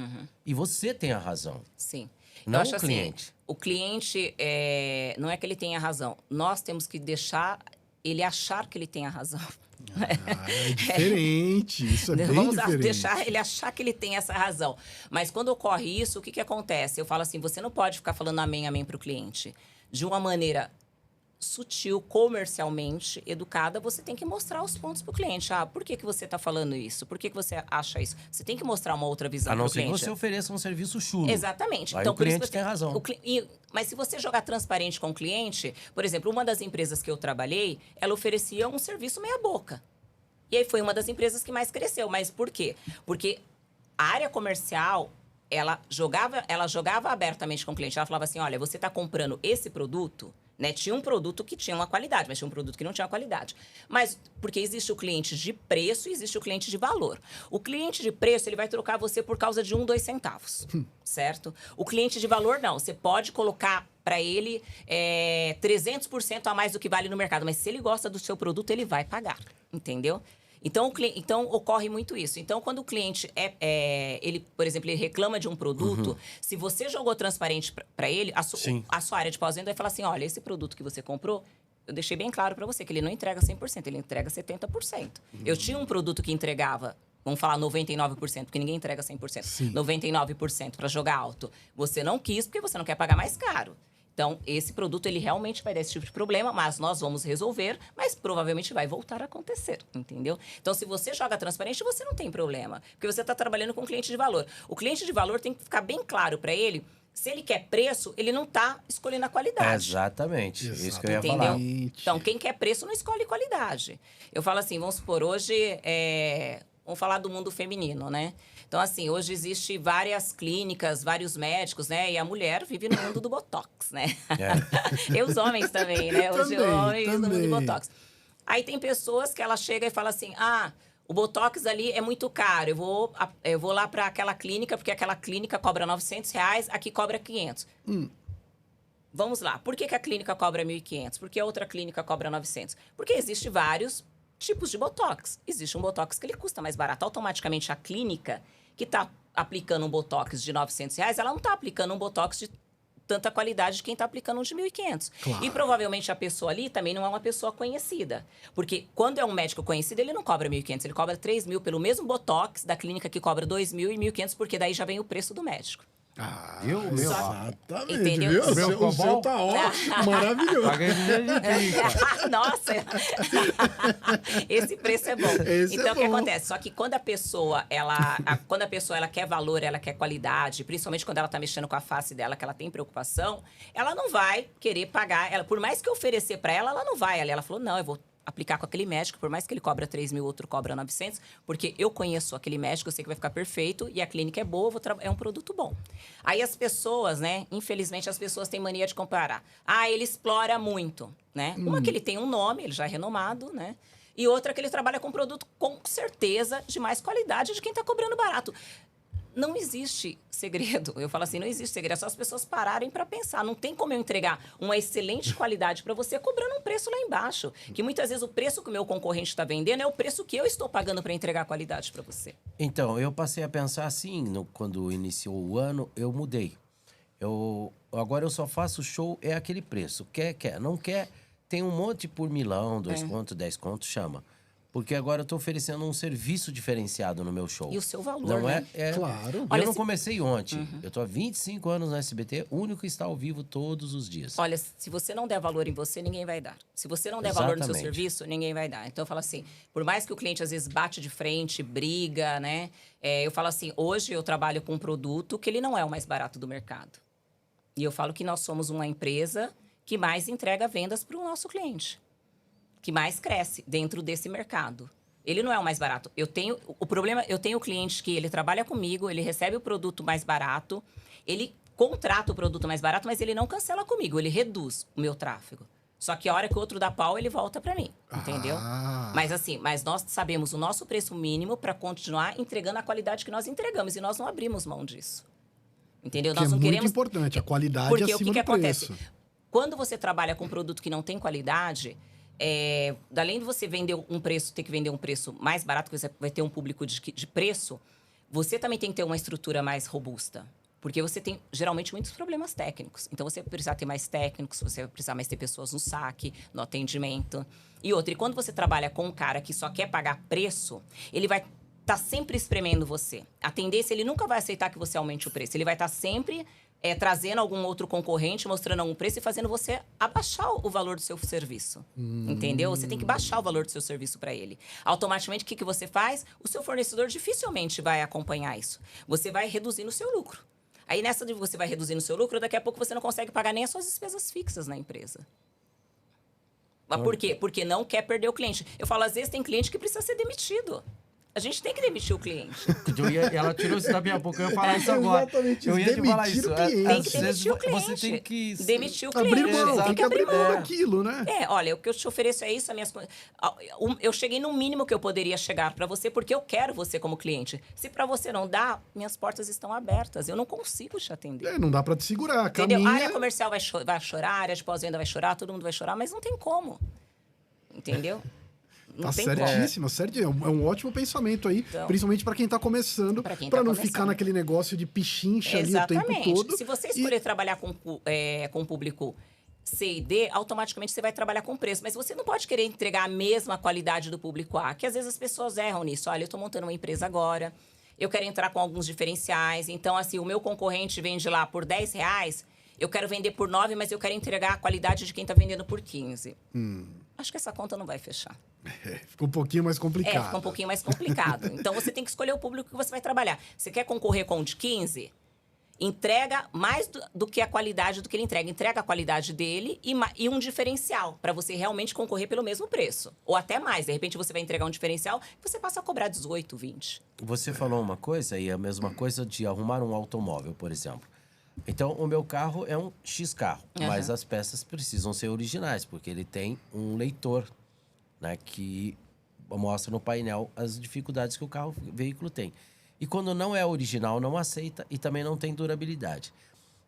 e você tem a razão. Sim. Não eu acho o cliente. Assim, o cliente, não é que ele tenha razão. Nós temos que deixar ele achar que ele tem a razão. É diferente, isso é bem Vamos diferente. deixar ele achar que ele tem essa razão. Mas quando ocorre isso, o que acontece? Eu falo assim, você não pode ficar falando amém, amém para o cliente. De uma maneira sutil, comercialmente educada, você tem que mostrar os pontos para o cliente. Por que você está falando isso? Por que você acha isso? Você tem que mostrar uma outra visão para o cliente. A não ser que você ofereça um serviço chulo. Exatamente. Aí então, o cliente tem razão. Mas se você jogar transparente com o cliente, por exemplo, uma das empresas que eu trabalhei, ela oferecia um serviço meia boca. E aí foi uma das empresas que mais cresceu. Mas por quê? Porque a área comercial, ela jogava abertamente com o cliente. Ela falava assim, olha, você está comprando esse produto... Né? Tinha um produto que tinha uma qualidade, mas tinha um produto que não tinha qualidade. Mas porque existe o cliente de preço e existe o cliente de valor. O cliente de preço, ele vai trocar você por causa de 1, 2 centavos, certo? O cliente de valor, não. Você pode colocar para ele 300% a mais do que vale no mercado, mas se ele gosta do seu produto, ele vai pagar, entendeu? Então, ocorre muito isso. Então, quando o cliente, ele, por exemplo, ele reclama de um produto, se você jogou transparente para ele, a sua área de pós-venda vai falar assim, olha, esse produto que você comprou, eu deixei bem claro para você que ele não entrega 100%, ele entrega 70%. Eu tinha um produto que entregava, vamos falar 99%, porque ninguém entrega 100%. Sim. 99% para jogar alto. Você não quis porque você não quer pagar mais caro. Então, esse produto, ele realmente vai dar esse tipo de problema, mas nós vamos resolver, mas provavelmente vai voltar a acontecer, entendeu? Então, se você joga transparente, você não tem problema, porque você está trabalhando com um cliente de valor. O cliente de valor tem que ficar bem claro para ele, se ele quer preço, ele não está escolhendo a qualidade. Exatamente. Isso que eu ia Entendeu? falar. Então, quem quer preço não escolhe qualidade. Eu falo assim, vamos supor, hoje, vamos falar do mundo feminino, né? Então, assim, hoje existe várias clínicas, vários médicos, né? E a mulher vive no mundo do Botox, né? E os homens também, né? Hoje homens no mundo do Botox. Aí tem pessoas que ela chega e fala assim, o Botox ali é muito caro, eu vou lá para aquela clínica, porque aquela clínica cobra R$900, aqui cobra 500. Vamos lá, por que a clínica cobra 1.500? Por que a outra clínica cobra 900? Porque existe vários tipos de Botox. Existe um Botox que ele custa mais barato. Automaticamente, a clínica que está aplicando um Botox de R$900, ela não está aplicando um Botox de tanta qualidade de quem está aplicando um de 1.500. Claro. E provavelmente a pessoa ali também não é uma pessoa conhecida. Porque quando é um médico conhecido, ele não cobra 1.500, ele cobra 3.000 pelo mesmo Botox da clínica que cobra 2.000 e 1.500, porque daí já vem o preço do médico. Exatamente, Entendeu? viu? O O seu tá ótimo, maravilhoso. Nossa! Esse preço é bom. Então, o que acontece? Só que quando a pessoa, ela quer valor, ela quer qualidade, principalmente quando ela tá mexendo com a face dela, que ela tem preocupação, ela não vai querer pagar. Por mais que eu oferecer para ela, ela não vai. Ela falou, não, eu vou aplicar com aquele médico, por mais que ele cobra 3 mil, outro cobra 900, porque eu conheço aquele médico, eu sei que vai ficar perfeito e a clínica é boa, é um produto bom. Aí as pessoas, né, infelizmente as pessoas têm mania de comparar. Ah, ele explora muito, né? Uma que ele tem um nome, ele já é renomado, né? E outra que ele trabalha com produto com certeza de mais qualidade de quem está cobrando barato. Não existe segredo. Eu falo assim, não existe segredo. É só as pessoas pararem para pensar. Não tem como eu entregar uma excelente qualidade para você cobrando um preço lá embaixo. Que muitas vezes o preço que o meu concorrente está vendendo é o preço que eu estou pagando para entregar a qualidade para você. Então, eu passei a pensar assim, quando iniciou o ano, eu mudei. Agora eu só faço show, é aquele preço. Quer. Não quer, tem um monte por milão, 2 contos, 10 contos, chama. Porque agora eu tô oferecendo um serviço diferenciado no meu show. E o seu valor, não né? Claro. Eu não comecei ontem. Eu tô há 25 anos no SBT, único que está ao vivo todos os dias. Olha, se você não der valor em você, ninguém vai dar. Se você não der valor no seu serviço, ninguém vai dar. Então, eu falo assim, por mais que o cliente às vezes bate de frente, briga, né? Eu falo assim, hoje eu trabalho com um produto que ele não é o mais barato do mercado. E eu falo que nós somos uma empresa que mais entrega vendas para o nosso cliente. Que mais cresce dentro desse mercado. Ele não é o mais barato. Eu tenho o cliente que ele trabalha comigo, ele recebe o produto mais barato, ele contrata o produto mais barato, mas ele não cancela comigo, ele reduz o meu tráfego. Só que a hora que o outro dá pau, ele volta para mim, entendeu? Mas nós sabemos o nosso preço mínimo para continuar entregando a qualidade que nós entregamos e nós não abrimos mão disso. Entendeu? Nós não queremos... muito importante, a qualidade porque acima do preço. Acontece? Quando você trabalha com um produto que não tem qualidade... além de você vender um preço, ter que vender um preço mais barato, que você vai ter um público de preço, você também tem que ter uma estrutura mais robusta. Porque você tem, geralmente, muitos problemas técnicos. Então, você vai precisar ter mais técnicos, você vai precisar mais ter pessoas no saque, no atendimento. E quando você trabalha com um cara que só quer pagar preço, ele vai estar sempre espremendo você. A tendência, ele nunca vai aceitar que você aumente o preço. Ele vai estar sempre... trazendo algum outro concorrente, mostrando algum preço e fazendo você abaixar o valor do seu serviço. Entendeu? Você tem que baixar o valor do seu serviço para ele. Automaticamente, o que você faz? O seu fornecedor dificilmente vai acompanhar isso. Você vai reduzindo o seu lucro. Aí, nessa de você vai reduzindo o seu lucro, daqui a pouco você não consegue pagar nem as suas despesas fixas na empresa. Mas por quê? Porque não quer perder o cliente. Eu falo, às vezes tem cliente que precisa ser demitido. A gente tem que demitir o cliente. Ela tirou isso da minha boca, eu ia falar isso agora. Exatamente, eu ia te falar isso. Tem que demitir o cliente. Você tem que... demitir o cliente. Abrir mão, tem que abrir mão daquilo, né? Olha, o que eu te ofereço é isso, eu cheguei no mínimo que eu poderia chegar para você, porque eu quero você como cliente. Se para você não dá, minhas portas estão abertas. Eu não consigo te atender. Não dá para te segurar. Entendeu? Caminha... A área comercial vai chorar, a área de pós-venda vai chorar, todo mundo vai chorar, mas não tem como. Entendeu? Tá certíssimo, certo. É um ótimo pensamento aí, então, principalmente para quem tá começando, para não ficar naquele negócio de pichincha ali o tempo todo. Se você escolher trabalhar com o público C e D, automaticamente você vai trabalhar com preço. Mas você não pode querer entregar a mesma qualidade do público A, que às vezes as pessoas erram nisso. Olha, eu tô montando uma empresa agora, eu quero entrar com alguns diferenciais. Então, assim, o meu concorrente vende lá por R$10, eu quero vender por 9, mas eu quero entregar a qualidade de quem tá vendendo por 15. Acho que essa conta não vai fechar. Fica um pouquinho mais complicado. Fica um pouquinho mais complicado. Então, você tem que escolher o público que você vai trabalhar. Você quer concorrer com o de 15? Entrega mais do que a qualidade do que ele entrega. Entrega a qualidade dele e um diferencial, para você realmente concorrer pelo mesmo preço. Ou até mais. De repente, você vai entregar um diferencial e você passa a cobrar 18, 20. Você falou uma coisa, e a mesma coisa de arrumar um automóvel, por exemplo. Então, o meu carro é um X carro, mas as peças precisam ser originais, porque ele tem um leitor, né, que mostra no painel as dificuldades que o veículo tem. E quando não é original, não aceita e também não tem durabilidade.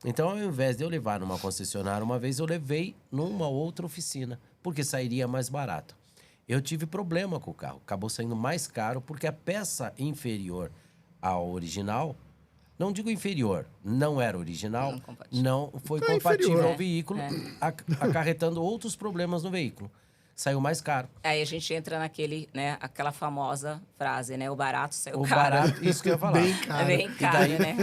Então, ao invés de eu levar numa concessionária, uma vez eu levei numa outra oficina, porque sairia mais barato. Eu tive problema com o carro, acabou saindo mais caro, porque a peça inferior ao original... Não digo inferior, não era original, não foi compatível ao veículo, acarretando outros problemas no veículo. Saiu mais caro. Aí a gente entra aquela famosa frase, né? O barato saiu caro. O barato, isso que eu ia falar. Bem caro. É bem caro, né?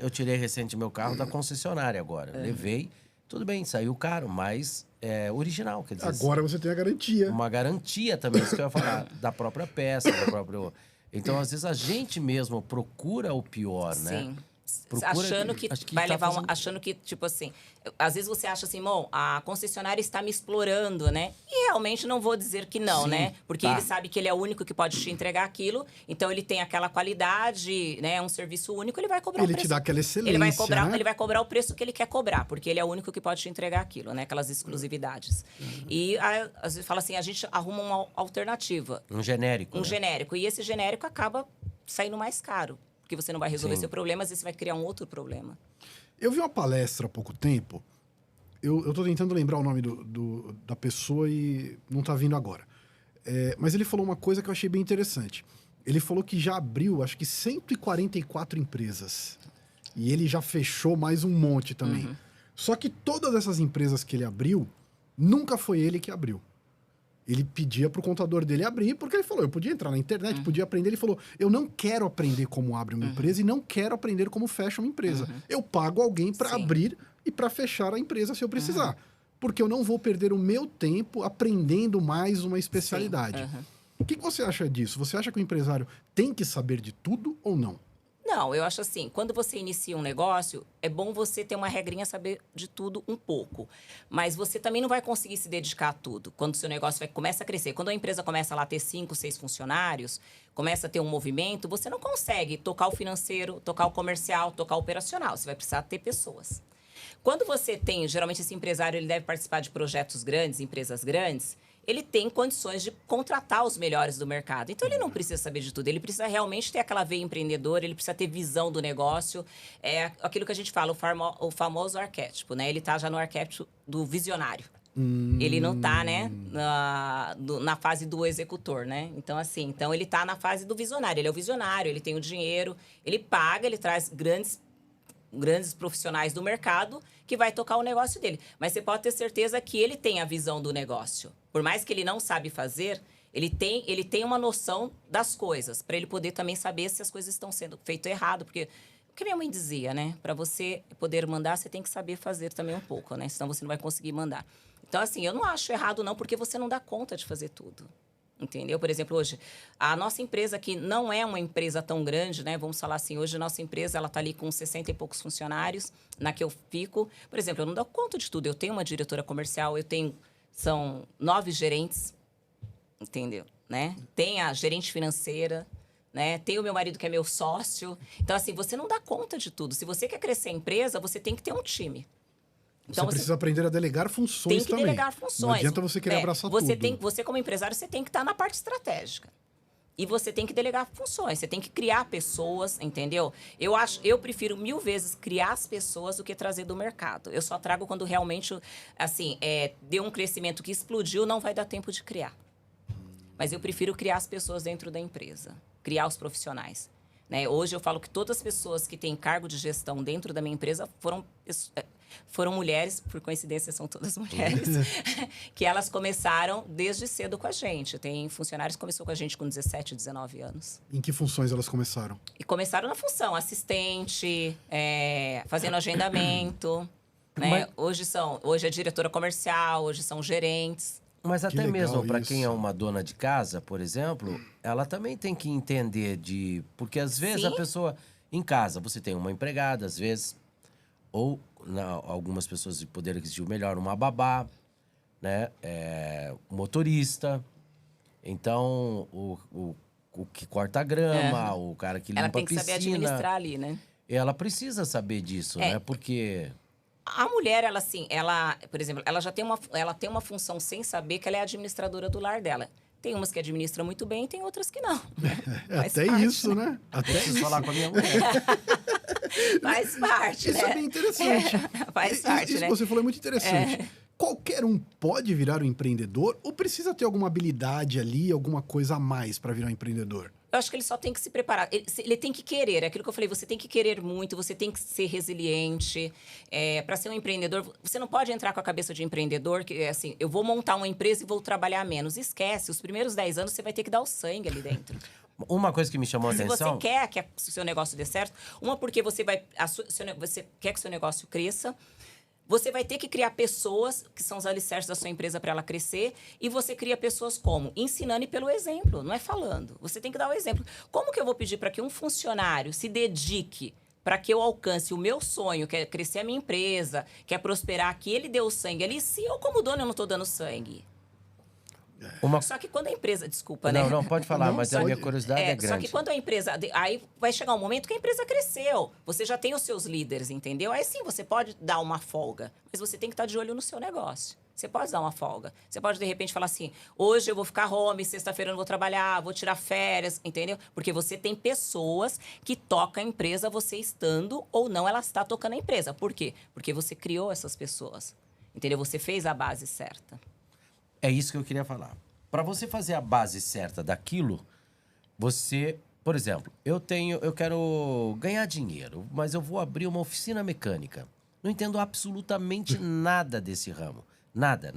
Eu tirei recente meu carro da concessionária agora. Levei, tudo bem, saiu caro, mas é original. Quer dizer, agora você tem a garantia. Uma garantia também, isso que eu ia falar, da própria peça, do próprio... Então, às vezes, a gente mesmo procura o pior, né? Sim. achando que acho que vai tá levar fazendo- achando que, tipo assim, às vezes você acha assim, bom, a concessionária está me explorando, né? E realmente não vou dizer que não, Sim, né? Porque tá. ele sabe que ele é o único que pode te entregar aquilo, então ele tem aquela qualidade, né? Um serviço único, ele vai cobrar um Ele preço. te dá aquela excelência, né? Ele vai cobrar o preço que ele quer cobrar, porque ele é o único que pode te entregar aquilo, né? Aquelas exclusividades. E às vezes fala assim, a gente arruma uma alternativa, Um genérico. um né? genérico, e esse genérico acaba saindo mais caro. Porque você não vai resolver Sim. seu problema, às vezes você vai criar um outro problema. Eu vi uma palestra há pouco tempo. Eu tô tentando lembrar o nome da pessoa e não tá vindo agora. Mas ele falou uma coisa que eu achei bem interessante. Ele falou que já abriu, acho que 144 empresas. E ele já fechou mais um monte também. Só que todas essas empresas que ele abriu, nunca foi ele que abriu. Ele pedia pro contador dele abrir, porque ele falou, eu podia entrar na internet, podia aprender. Ele falou, eu não quero aprender como abre uma empresa e não quero aprender como fecha uma empresa. Eu pago alguém para Sim. abrir e para fechar a empresa se eu precisar. Porque eu não vou perder o meu tempo aprendendo mais uma especialidade. O que você acha disso? Você acha que o empresário tem que saber de tudo ou não? Não, eu acho assim, quando você inicia um negócio, é bom você ter uma regrinha, saber de tudo um pouco. Mas você também não vai conseguir se dedicar a tudo. Quando o seu negócio começa a crescer. Quando a empresa começa lá a ter 5, 6 funcionários, começa a ter um movimento, você não consegue tocar o financeiro, tocar o comercial, tocar o operacional. Você vai precisar ter pessoas. Quando você tem, geralmente esse empresário ele deve participar de projetos grandes, empresas grandes, ele tem condições de contratar os melhores do mercado. Então, ele não precisa saber de tudo. Ele precisa realmente ter aquela veia empreendedora, ele precisa ter visão do negócio. É aquilo que a gente fala, o famoso arquétipo, né? Ele está já no arquétipo do visionário. Ele não está, né, na fase do executor, né? Então, assim, ele está na fase do visionário. Ele é o visionário, ele tem o dinheiro, ele paga, ele traz grandes profissionais do mercado que vai tocar o negócio dele. Mas você pode ter certeza que ele tem a visão do negócio. Por mais que ele não sabe fazer, ele tem uma noção das coisas, para ele poder também saber se as coisas estão sendo feitas errado. Porque o que minha mãe dizia, né? Para você poder mandar, você tem que saber fazer também um pouco, né? Senão você não vai conseguir mandar. Então, assim, eu não acho errado não, porque você não dá conta de fazer tudo. Entendeu? Por exemplo, hoje, a nossa empresa que não é uma empresa tão grande, né? Vamos falar assim, hoje a nossa empresa, ela tá ali com 60 e poucos funcionários, na que eu fico. Por exemplo, eu não dou conta de tudo. Eu tenho uma diretora comercial, são 9 gerentes, entendeu? Né? Tem a gerente financeira, né? Tem o meu marido que é meu sócio. Então, assim, você não dá conta de tudo. Se você quer crescer a empresa, você tem que ter um time. Então, Você precisa aprender a delegar funções tem que também. delegar funções. Não adianta você querer abraçar tudo. Você, como empresário, você tem que estar na parte estratégica. E você tem que delegar funções, você tem que criar pessoas, entendeu? Eu prefiro 1000 vezes criar as pessoas do que trazer do mercado. Eu só trago quando realmente, assim, deu um crescimento que explodiu, não vai dar tempo de criar. Mas eu prefiro criar as pessoas dentro da empresa, criar os profissionais. Né? Hoje eu falo que todas as pessoas que têm cargo de gestão dentro da minha empresa foram mulheres, por coincidência são todas mulheres, que elas começaram desde cedo com a gente. Tem funcionários que começou com a gente com 17, 19 anos. Em que funções elas começaram? E começaram na função assistente, fazendo agendamento. Né? Hoje é diretora comercial, hoje são gerentes. Mas Que até legal mesmo para isso. quem é uma dona de casa, por exemplo, ela também tem que entender porque às vezes Sim. a pessoa em casa, você tem uma empregada, às vezes, ou algumas pessoas de poder aquisitivo melhor, uma babá, né? Motorista. Então, o que corta a grama, o cara que limpa Ela a tem que piscina. saber administrar ali, né? Ela precisa saber disso, né? Porque A mulher, por exemplo, ela já tem uma função sem saber que ela é administradora do lar dela. Tem umas que administram muito bem, tem outras que não. Faz Até parte, isso, né? Até preciso isso. falar com a minha mulher. Faz parte, Isso né? é bem interessante. Faz parte, Isso né? que você falou é muito interessante. Qualquer um pode virar um empreendedor ou precisa ter alguma habilidade ali, alguma coisa a mais para virar um empreendedor? Eu acho que ele só tem que se preparar. Ele tem que querer. É aquilo que eu falei, você tem que querer muito, você tem que ser resiliente. Para ser um empreendedor, você não pode entrar com a cabeça de empreendedor, que é assim, eu vou montar uma empresa e vou trabalhar menos. Esquece, os primeiros 10 anos você vai ter que dar o sangue ali dentro. Uma coisa que me chamou a Se atenção... você quer que o seu negócio dê certo, porque você quer que o seu negócio cresça, você vai ter que criar pessoas que são os alicerces da sua empresa para ela crescer. E você cria pessoas como? Ensinando e pelo exemplo, não é falando. Você tem que dar o exemplo. Como que eu vou pedir para que um funcionário se dedique para que eu alcance o meu sonho, que é crescer a minha empresa, que é prosperar, que ele deu sangue ali, se eu como dono eu não estou dando sangue. Só que quando a empresa... Desculpa, né? Não, pode falar, Não, mas a minha curiosidade é grande. Só que quando a empresa... Aí vai chegar um momento que a empresa cresceu. Você já tem os seus líderes, entendeu? Aí sim, você pode dar uma folga. Mas você tem que estar de olho no seu negócio. Você pode dar uma folga. Você pode, de repente, falar assim, hoje eu vou ficar home, sexta-feira eu não vou trabalhar, vou tirar férias, entendeu? Porque você tem pessoas que tocam a empresa, você estando ou não, ela está tocando a empresa. Por quê? Porque você criou essas pessoas. Entendeu? Você fez a base certa. É isso que eu queria falar. Para você fazer a base certa daquilo, você... Por exemplo, eu quero ganhar dinheiro, mas eu vou abrir uma oficina mecânica. Não entendo absolutamente nada desse ramo. Nada.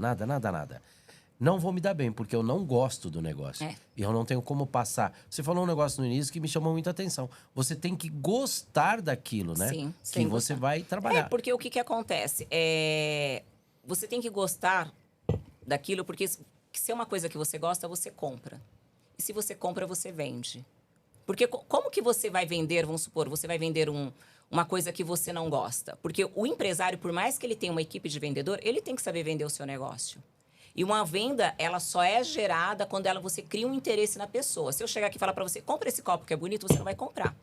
Não vou me dar bem, porque eu não gosto do negócio. E eu não tenho como passar. Você falou um negócio no início que me chamou muita atenção. Você tem que gostar daquilo, né? Sim, que você vai trabalhar. Porque o que acontece? Você tem que gostar daquilo, porque se é uma coisa que você gosta, você compra. E se você compra, você vende. Porque como que você vai vender, vamos supor, você vai vender uma coisa que você não gosta? Porque o empresário, por mais que ele tenha uma equipe de vendedor, ele tem que saber vender o seu negócio. E uma venda, ela só é gerada quando você cria um interesse na pessoa. Se eu chegar aqui e falar para você, compra esse copo que é bonito, você não vai comprar.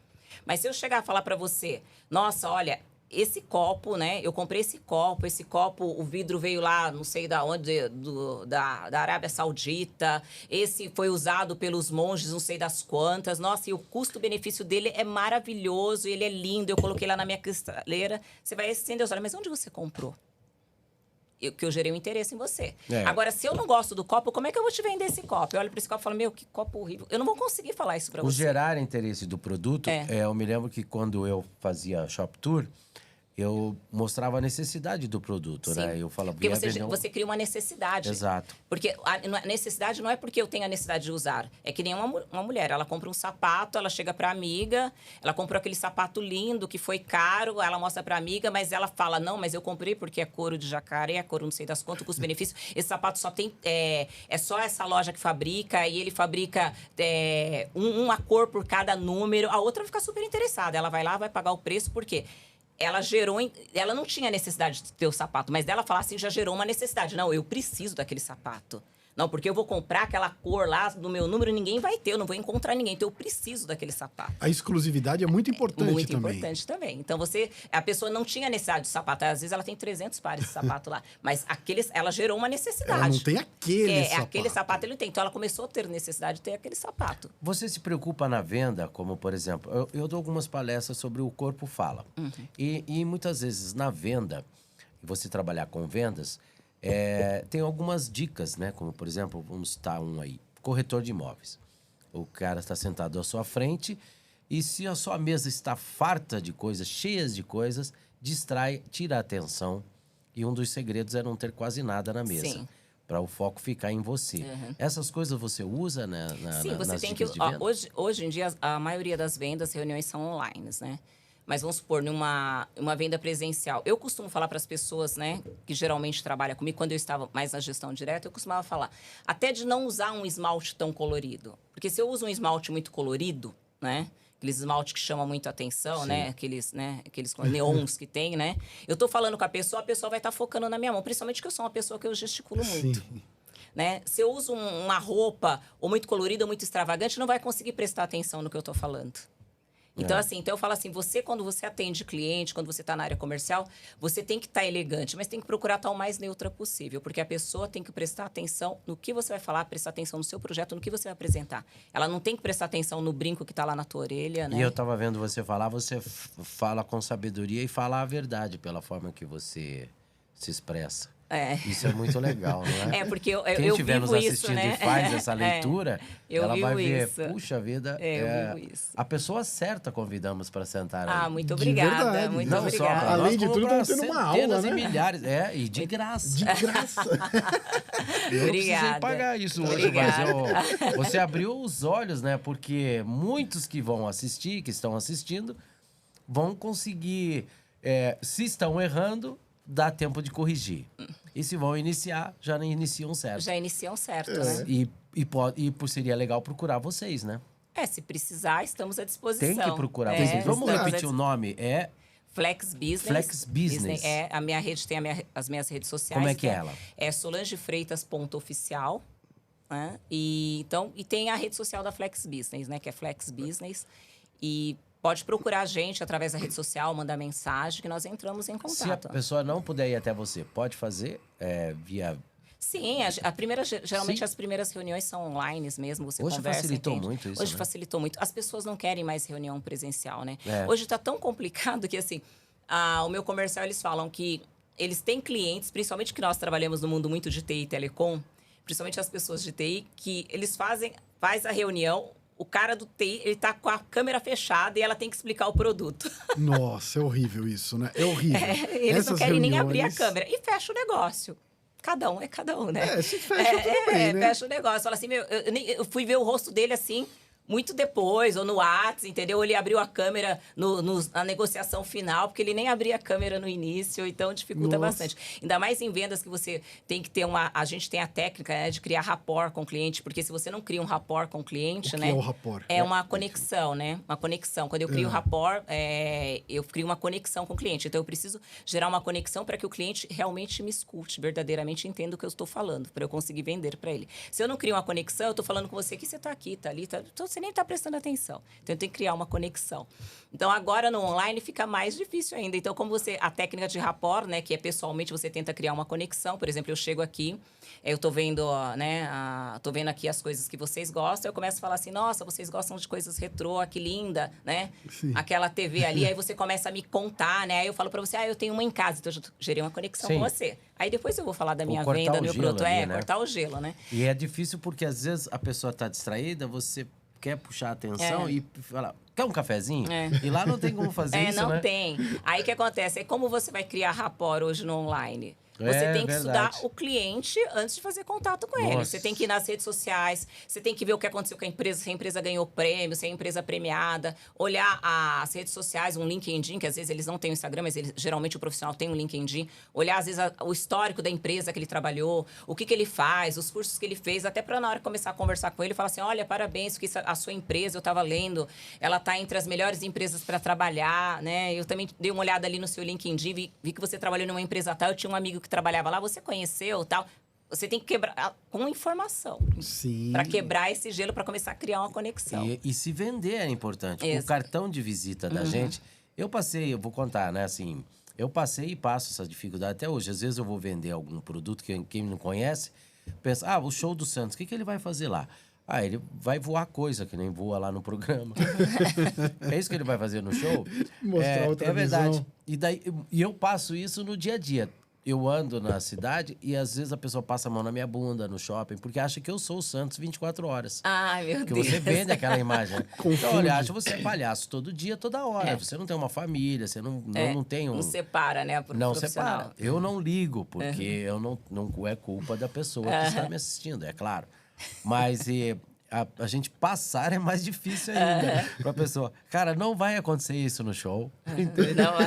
Mas se eu chegar a falar para você, nossa, olha, esse copo, né? Eu comprei esse copo, o vidro veio lá, não sei da onde, da Arábia Saudita. Esse foi usado pelos monges, não sei das quantas. Nossa, e o custo-benefício dele é maravilhoso, ele é lindo. Eu coloquei lá na minha cristaleira. Você vai acender os olhos, mas onde você comprou? Que eu gerei um interesse em você. Agora, se eu não gosto do copo, como é que eu vou te vender esse copo? Eu olho para esse copo e falo, meu, que copo horrível. Eu não vou conseguir falar isso para você. O gerar interesse do produto, eu me lembro que quando eu fazia shop tour, eu mostrava a necessidade do produto, né? Eu falava, porque você cria uma necessidade. Exato. Porque a necessidade não é porque eu tenho a necessidade de usar. É que nem uma mulher, ela compra um sapato, ela chega pra amiga, ela comprou aquele sapato lindo, que foi caro, ela mostra pra amiga, mas ela fala, não, mas eu comprei porque é couro de jacaré, é couro não sei das quantas, custo-benefício. Esse sapato só tem... É só essa loja que fabrica, e ele fabrica uma cor por cada número. A outra fica super interessada. Ela vai lá, vai pagar o preço, por quê? Ela não tinha necessidade de ter o sapato, mas dela falar assim já gerou uma necessidade. Não, eu preciso daquele sapato. Não, porque eu vou comprar aquela cor lá do meu número, ninguém vai ter, eu não vou encontrar ninguém, então eu preciso daquele sapato. A exclusividade é muito importante também. Muito importante também. Então, a pessoa não tinha necessidade de sapato, às vezes ela tem 300 pares de sapato lá, mas ela gerou uma necessidade. Ela não tem aquele sapato. Aquele sapato ele tem, então ela começou a ter necessidade de ter aquele sapato. Você se preocupa na venda, como por exemplo, eu dou algumas palestras sobre o corpo fala. E muitas vezes na venda, você trabalhar com vendas, tem algumas dicas, né? Como, por exemplo, vamos citar um aí, corretor de imóveis. O cara está sentado à sua frente e se a sua mesa está farta de coisas, cheias de coisas, distrai, tira a atenção. E um dos segredos é não ter quase nada na mesa. Sim. Para o foco ficar em você. Essas coisas você usa, né? Sim, você nas tem que... dicas de venda? Hoje em dia, a maioria das vendas, reuniões são online, né? Mas vamos supor, numa venda presencial. Eu costumo falar para as pessoas, né, que geralmente trabalham comigo, quando eu estava mais na gestão direta, eu costumava falar até de não usar um esmalte tão colorido. Porque se eu uso um esmalte muito colorido, né, aqueles esmalte que chamam muito a atenção, né, aqueles neons que tem, né, eu tô falando com a pessoa vai estar focando na minha mão, principalmente que eu sou uma pessoa que eu gesticulo muito. Sim. Né? Se eu uso uma roupa ou muito colorida ou muito extravagante, não vai conseguir prestar atenção no que eu tô falando. Então, eu falo assim, quando você atende cliente, quando você está na área comercial, você tem que estar elegante, mas tem que procurar estar o mais neutra possível, porque a pessoa tem que prestar atenção no que você vai falar, prestar atenção no seu projeto, no que você vai apresentar. Ela não tem que prestar atenção no brinco que está lá na tua orelha, né? E eu estava vendo você falar, você fala com sabedoria e fala a verdade pela forma que você se expressa. Isso é muito legal, não é? Porque eu Quem estiver nos assistindo isso, né? e faz essa leitura, ela vai ver, isso. puxa vida, eu vivo isso. a pessoa certa convidamos para sentar aí. Muito obrigada, verdade. muito Não obrigada. só para Além nós, de como tudo, para estamos tendo uma centenas aula, e né? milhares. E de graça. De graça. Eu não precisei Obrigada. pagar isso hoje, Obrigada. mas você abriu os olhos, né? Porque muitos que vão assistir, que estão assistindo, vão conseguir, se estão errando, dá tempo de corrigir. E se vão iniciar, já iniciam certo. Já iniciam certo, né? E seria legal procurar vocês, né? Se precisar, estamos à disposição. Tem que procurar. Vamos repetir o nome. Flex Business. Flex Business. A minha rede tem as minhas redes sociais. Como é que é ela? É solangefreitas.oficial. Né? E tem a rede social da Flex Business, né? Que é Flex Business. E pode procurar a gente através da rede social, mandar mensagem, que nós entramos em contato. Se a pessoa não puder ir até você, pode fazer via... Sim, geralmente as primeiras reuniões são online mesmo, você Hoje conversa, facilitou entende? muito isso, Hoje né? facilitou muito. As pessoas não querem mais reunião presencial, né? É. Hoje está tão complicado que, assim, o meu comercial, eles falam que eles têm clientes, principalmente que nós trabalhamos no mundo muito de TI e telecom, principalmente as pessoas de TI, que eles faz a reunião, o cara do TI, ele tá com a câmera fechada e ela tem que explicar o produto. Nossa, é horrível isso, né? É horrível. Eles não querem nem abrir a câmera. E fecha o negócio. Cada um é cada um, né? Se fecha tudo bem, né? Fecha o negócio. Fala assim, eu fui ver o rosto dele assim, muito depois, ou no WhatsApp, entendeu? Ele abriu a câmera na negociação final, porque ele nem abria a câmera no início, então dificulta bastante. Ainda mais em vendas que você tem que ter a gente tem a técnica, né, de criar rapport com o cliente, porque se você não cria um rapport com o cliente, né? O que é o rapport? É uma conexão, né? Uma conexão. Quando eu crio rapport, eu crio uma conexão com o cliente. Então, eu preciso gerar uma conexão para que o cliente realmente me escute, verdadeiramente entenda o que eu estou falando, para eu conseguir vender para ele. Se eu não crio uma conexão, eu estou falando com você que você está aqui, está ali, você nem está prestando atenção. Então, eu tenho que criar uma conexão. Então, agora no online fica mais difícil ainda. Então, como a técnica de rapport, né, que é pessoalmente você tenta criar uma conexão. Por exemplo, eu chego aqui, eu tô vendo, né, tô vendo aqui as coisas que vocês gostam, eu começo a falar assim, nossa, vocês gostam de coisas retrô, que linda, né? Sim. Aquela TV ali, aí você começa a me contar, né? Aí eu falo pra você, eu tenho uma em casa, então eu já gerei uma conexão com você. Aí depois eu vou falar da minha venda, do meu produto. Ali, né? Cortar o gelo, né? E é difícil porque às vezes a pessoa tá distraída, você quer puxar a atenção e falar, quer um cafezinho? E lá não tem como fazer isso, não né? tem. Aí o que acontece? É como você vai criar rapport hoje no online? Você tem que estudar o cliente antes de fazer contato com ele. Você tem que ir nas redes sociais, você tem que ver o que aconteceu com a empresa, se a empresa ganhou prêmio, se é a empresa premiada, olhar as redes sociais, um LinkedIn, que às vezes eles não têm o Instagram, mas geralmente o profissional tem um LinkedIn. Olhar, às vezes, o histórico da empresa que ele trabalhou, o que ele faz, os cursos que ele fez, até para na hora de começar a conversar com ele, falar assim, olha, parabéns, porque a sua empresa, eu estava lendo, ela está entre as melhores empresas para trabalhar, né? Eu também dei uma olhada ali no seu LinkedIn, vi que você trabalhou numa empresa tal, eu tinha um amigo que trabalhava lá, você conheceu, tal. Você tem que quebrar com informação. Sim. Para quebrar esse gelo, para começar a criar uma conexão. E se vender é importante. Exato. O cartão de visita da gente, eu vou contar, né, assim, eu passei e passo essa dificuldade até hoje. Às vezes eu vou vender algum produto que quem não conhece, pensa, o show do Santos, o que ele vai fazer lá? Ele vai voar coisa, que nem voa lá no programa. É isso que ele vai fazer no show? Mostrar outra verdade. visão. E eu passo isso no dia a dia. Eu ando na cidade e às vezes a pessoa passa a mão na minha bunda no shopping porque acha que eu sou o Santos 24 horas. Ai, meu Porque Deus. você vende aquela imagem. Confunde. Então, olha, acha você é palhaço todo dia, toda hora. Você não tem uma família, você não tem um... Não separa, né? Não separa. Eu não ligo, porque eu não é culpa da pessoa que está me assistindo, é claro. Mas a gente passar é mais difícil ainda para a pessoa. Cara, não vai acontecer isso no show. Entendeu? Não,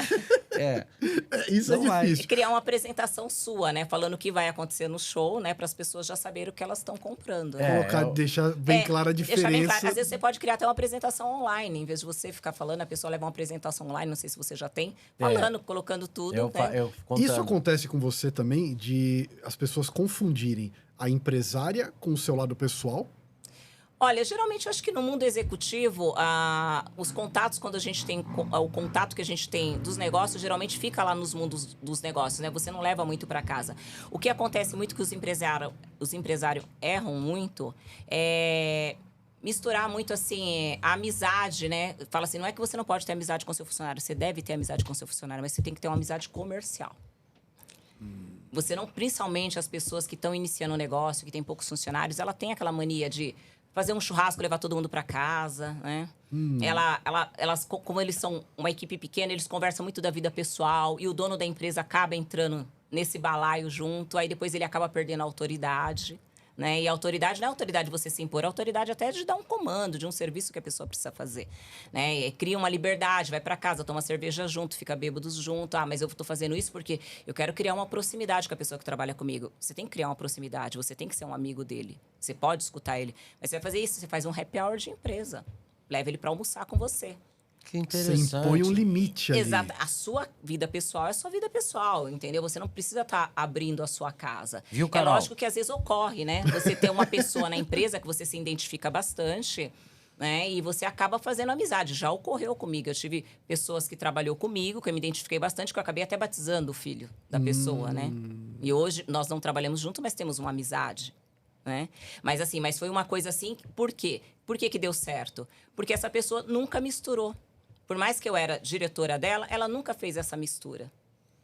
Isso Não é vai. difícil. criar uma apresentação sua, né? Falando o que vai acontecer no show, né? Para as pessoas já saberem o que elas estão comprando. Né? Deixar bem clara a diferença. Deixar bem claro. Às vezes você pode criar até uma apresentação online. Em vez de você ficar falando, a pessoa leva uma apresentação online, não sei se você já tem, falando, colocando tudo. Eu contando. Isso acontece com você também, de as pessoas confundirem a empresária com o seu lado pessoal? Olha, geralmente eu acho que no mundo executivo, os contatos, quando a gente tem o contato que a gente tem dos negócios, geralmente fica lá nos mundos dos negócios, né? Você não leva muito para casa. O que acontece muito que os empresários erram muito é misturar muito assim a amizade, né? Fala assim, não é que você não pode ter amizade com seu funcionário, você deve ter amizade com seu funcionário, mas você tem que ter uma amizade comercial. Você não, principalmente as pessoas que estão iniciando um negócio, que tem poucos funcionários, ela tem aquela mania de fazer um churrasco, levar todo mundo para casa, né? Elas, como eles são uma equipe pequena, eles conversam muito da vida pessoal e o dono da empresa acaba entrando nesse balaio junto, aí depois ele acaba perdendo a autoridade, né? E a autoridade não é a autoridade de você se impor, a autoridade até de dar um comando, de um serviço que a pessoa precisa fazer, né? E cria uma liberdade, vai para casa, toma cerveja junto, fica bêbados junto. Ah, mas eu tô fazendo isso porque eu quero criar uma proximidade com a pessoa que trabalha comigo. Você tem que criar uma proximidade, você tem que ser um amigo dele. Você pode escutar ele. Mas você vai fazer isso, você faz um happy hour de empresa. Leva ele para almoçar com você. Que Você interessante. impõe um limite ali. Exato. A sua vida pessoal é a sua vida pessoal, entendeu? Você não precisa estar abrindo a sua casa. Viu, É Carol? lógico que às vezes ocorre, né? Você tem uma pessoa na empresa que você se identifica bastante, né? E você acaba fazendo amizade. Já ocorreu comigo. Eu tive pessoas que trabalhou comigo, que eu me identifiquei bastante, que eu acabei até batizando o filho da pessoa, né? E hoje nós não trabalhamos junto, mas temos uma amizade. Né? Mas assim, mas foi uma coisa assim, por quê? Por que que deu certo? Porque essa pessoa nunca misturou. Por mais que eu era diretora dela, ela nunca fez essa mistura.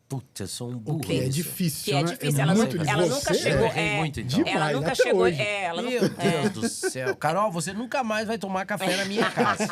Putz, eu sou um O burro. que é nisso. difícil, Que é né? difícil, É ela muito nunca, de ela você, nunca chegou. errei muito, então. Ela Demais, nunca até chegou. hoje. Ela não, Meu Deus do céu. Carol, você nunca mais vai tomar café na minha casa.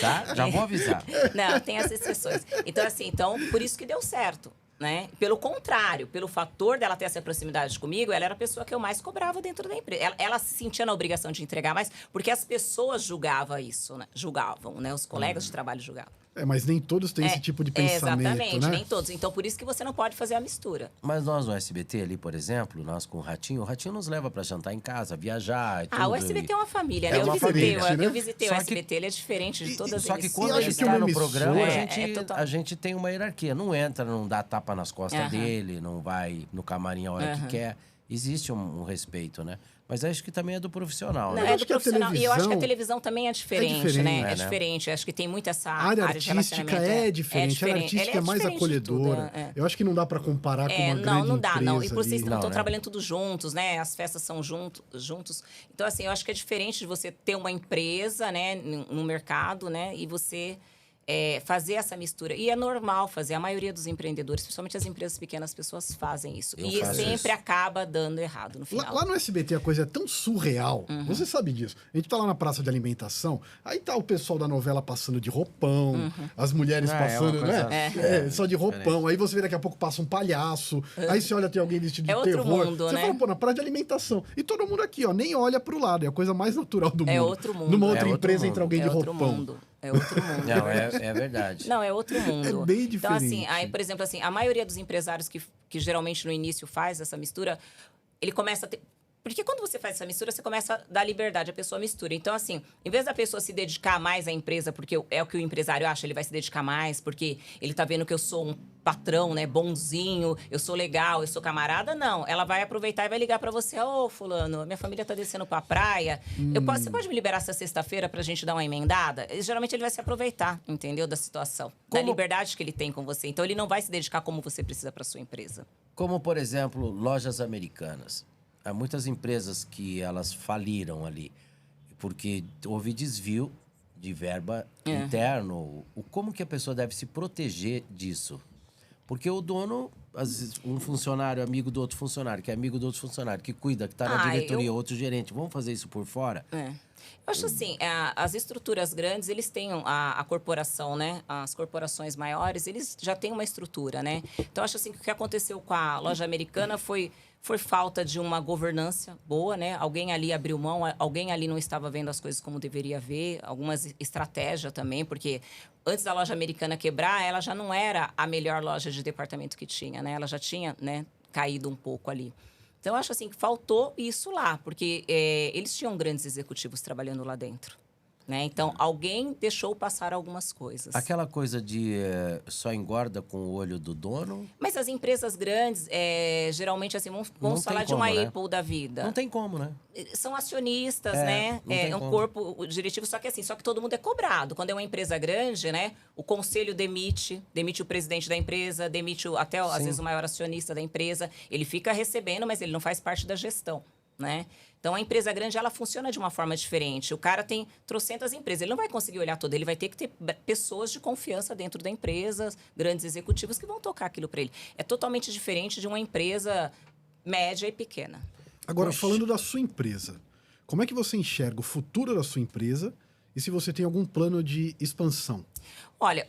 Tá? Já vou avisar. Não, tem as exceções. Então, assim, por isso que deu certo. Né? Pelo contrário, pelo fator dela ter essa proximidade comigo, ela era a pessoa que eu mais cobrava dentro da empresa. Ela se sentia na obrigação de entregar mais, porque as pessoas julgavam isso, né? Julgavam, né? Os colegas de trabalho julgavam. Mas nem todos têm esse tipo de pensamento, exatamente, né? nem todos. Então, por isso que você não pode fazer a mistura. Mas nós no SBT ali, por exemplo, nós com o Ratinho nos leva pra jantar em casa, viajar e tudo. O SBT é uma família, É né? uma família, né? Eu visitei Só o que- SBT, ele é diferente de todas as Só que emissoras. quando acho ele que está uma no emissora- programa, total. a gente tem uma hierarquia. Não entra, não dá tapa nas costas Aham. dele, não vai no camarim a hora que Aham. quer. Existe um respeito, né? Mas acho que também é do profissional, Não, né? é acho do que a profissional. E eu acho que a televisão televisão também é diferente, diferente. né? É, né? É diferente. Acho que tem muito essa A área de artística relacionamento. é diferente. A área artística é mais diferente de tudo, acolhedora. Eu acho que não dá pra comparar com uma grande não dá, empresa não. E por vocês ali. Não, estão né? trabalhando tudo juntos, né? As festas são juntos. Então, assim, eu acho que é diferente de você ter uma empresa, né, no mercado, né? E você fazer essa mistura. E é normal fazer. A maioria dos empreendedores, principalmente as empresas pequenas, as pessoas fazem isso. Eu E faço sempre isso. acaba dando errado no final. Lá no SBT a coisa é tão surreal. Você sabe disso. A gente tá lá na praça de alimentação, aí tá o pessoal da novela passando de roupão, as mulheres Ah, é passando, uma coisa- né? é, Só de roupão. Aí você vê daqui a pouco passa um palhaço. Aí você olha, tem alguém vestido de É outro terror. mundo, você né? fala, pô, na praça de alimentação. E todo mundo aqui, ó, nem olha pro lado. É a coisa mais natural do mundo. É outro mundo. Numa É outra outro empresa mundo. entra alguém É de outro roupão. mundo. É outro mundo. Não, é verdade. Não, é outro mundo. É bem Então, assim, diferente. aí, por exemplo, assim, a maioria dos empresários que geralmente no início faz essa mistura, ele começa a ter. Porque quando você faz essa mistura, você começa a dar liberdade, a pessoa mistura. Então, assim, em vez da pessoa se dedicar mais à empresa, porque é o que o empresário acha, ele vai se dedicar mais, porque ele tá vendo que eu sou um patrão, né, bonzinho, eu sou legal, eu sou camarada, não. Ela vai aproveitar e vai ligar pra você, ô, fulano, minha família tá descendo pra praia, você pode me liberar essa sexta-feira pra gente dar uma emendada? Geralmente ele vai se aproveitar, entendeu, da situação, da Como- liberdade que ele tem com você. Então, ele não vai se dedicar como você precisa pra sua empresa. Como, por exemplo, lojas americanas. Há muitas empresas que elas faliram ali, porque houve desvio de verba interno. Como que a pessoa deve se proteger disso? Porque o dono, às vezes, um funcionário amigo do outro funcionário, que é amigo do outro funcionário, que cuida, que está na diretoria, outro gerente, vamos fazer isso por fora? Eu acho assim, as estruturas grandes, eles têm a corporação, né? As corporações maiores, eles já têm uma estrutura, né? Então, eu acho assim que o que aconteceu com a loja americana foi falta de uma governança boa, né? Alguém ali abriu mão, alguém ali não estava vendo as coisas como deveria ver, algumas estratégias também, porque antes da loja americana quebrar, ela já não era a melhor loja de departamento que tinha, né? Ela já tinha, né, caído um pouco ali. Então, eu acho assim que faltou isso lá, porque eles tinham grandes executivos trabalhando lá dentro, né? Então, alguém deixou passar algumas coisas. Aquela coisa de só engorda com o olho do dono, Mas as empresas grandes, geralmente, assim, Não vamos tem falar de uma como, né? Apple da vida. não tem como, né? São acionistas, né? não tem É um como. corpo diretivo, só que todo mundo é cobrado. Quando é uma empresa grande, né? O conselho demite o presidente da empresa, demite até, às vezes, o maior acionista da empresa. Ele fica recebendo, mas ele não faz parte da gestão, né? Então, a empresa grande, ela funciona de uma forma diferente. O cara tem trocentas empresas, ele não vai conseguir olhar toda, ele vai ter que ter pessoas de confiança dentro da empresa, grandes executivos que vão tocar aquilo para ele. É totalmente diferente de uma empresa média e pequena. Agora, falando da sua empresa, como é que você enxerga o futuro da sua empresa e se você tem algum plano de expansão? Olha,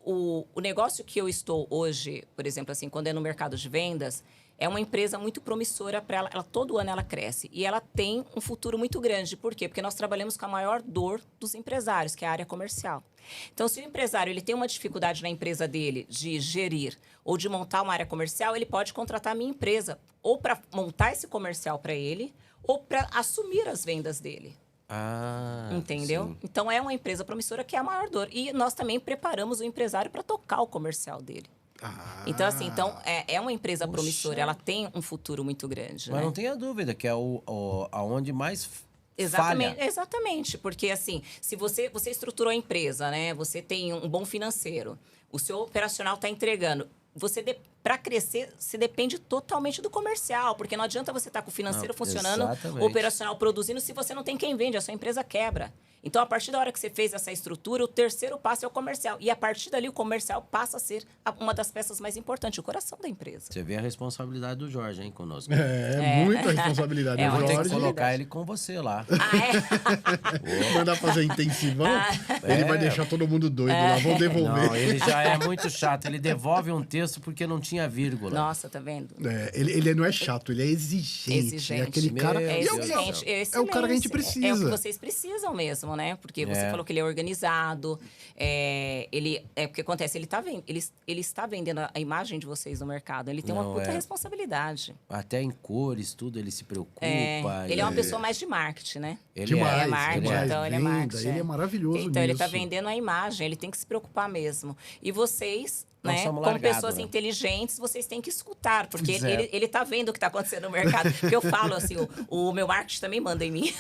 o negócio que eu estou hoje, por exemplo, assim, quando é no mercado de vendas, é uma empresa muito promissora para ela. Todo ano ela cresce. E ela tem um futuro muito grande. Por quê? Porque nós trabalhamos com a maior dor dos empresários, que é a área comercial. Então, se o empresário ele tem uma dificuldade na empresa dele de gerir ou de montar uma área comercial, ele pode contratar a minha empresa ou para montar esse comercial para ele ou para assumir as vendas dele. Entendeu? Sim. Então, é uma empresa promissora que é a maior dor. E nós também preparamos o empresário para tocar o comercial dele. Então, assim, é uma empresa promissora. Ela tem um futuro muito grande, Mas né? não tenha dúvida que é aonde mais Exatamente, falha. exatamente. Porque, assim, se você estruturou a empresa, né? Você tem um bom financeiro, o seu operacional está entregando. Para crescer, você depende totalmente do comercial, porque não adianta você estar com o financeiro funcionando, exatamente. o operacional produzindo, se você não tem quem vende, a sua empresa quebra. Então, a partir da hora que você fez essa estrutura, o terceiro passo é o comercial. E a partir dali, o comercial passa a ser uma das peças mais importantes, o coração da empresa. Você vê a responsabilidade do Jorge, hein, conosco. Muita responsabilidade. É O uma Vou ter que Jorge colocar ele com você lá. mandar fazer intensivão, ele vai deixar todo mundo doido lá. Vão devolver. Não, ele já é muito chato. Ele devolve um texto porque não tinha vírgula. Nossa, tá vendo? Ele não é chato, ele é exigente. Exigente. É aquele cara. É Meu exigente. É o cara que a gente precisa. É o que vocês precisam mesmo, né? Porque você falou que ele é organizado. Porque acontece, ele está vendendo a imagem de vocês no mercado. Ele tem uma puta responsabilidade. Até em cores, tudo, ele se preocupa. Ele é uma pessoa mais de marketing, né? Ele Demais, é marketing, demais. então ele é Venda, marketing. ele é maravilhoso Então, ele está nisso. vendendo a imagem, ele tem que se preocupar mesmo. E vocês, Nós né, somos como largado, pessoas né? inteligentes, vocês têm que escutar, porque Pois é. ele tá vendo o que está acontecendo no mercado. Porque eu falo assim, o meu marketing também manda em mim.